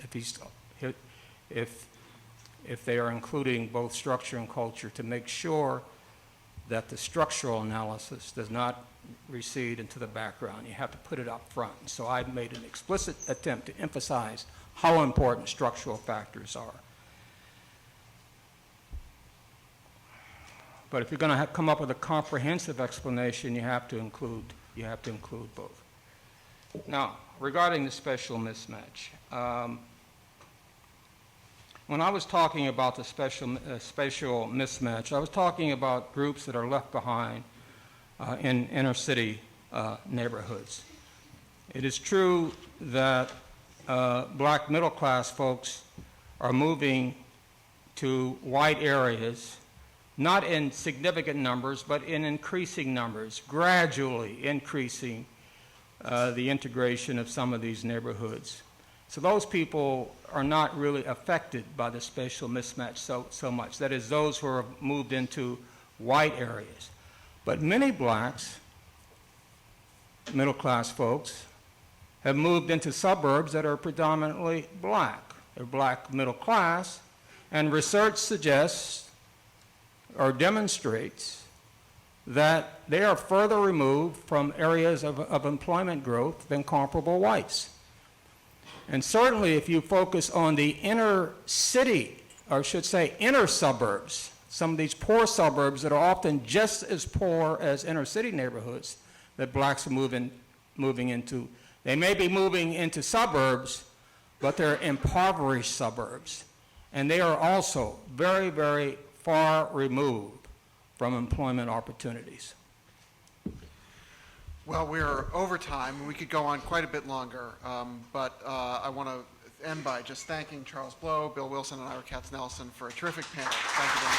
if they are including both structure and culture, to make sure that the structural analysis does not recede into the background. You have to put it up front. So I made an explicit attempt to emphasize how important structural factors are. But if you're going to come up with a comprehensive explanation, you have to include both. Now, regarding the spatial mismatch, when I was talking about the spatial mismatch, I was talking about groups that are left behind in inner city neighborhoods. It is true that black middle class folks are moving to white areas, not in significant numbers, but in increasing numbers, gradually increasing the integration of some of these neighborhoods. So those people are not really affected by the spatial mismatch so much. That is, those who are moved into white areas. But many blacks, middle-class folks, have moved into suburbs that are predominantly black. They're black middle class, and research suggests or demonstrates that they are further removed from areas of employment growth than comparable whites. And certainly if you focus on the inner city, or I should say inner suburbs, some of these poor suburbs that are often just as poor as inner city neighborhoods that blacks are moving into. They may be moving into suburbs, but they're impoverished suburbs. and they are also very, very far removed from employment opportunities. Well, we're over time, and we could go on quite a bit longer, but I want to end by just thanking Charles Blow, Bill Wilson, and Ira Katznelson for a terrific panel. Thank you very much.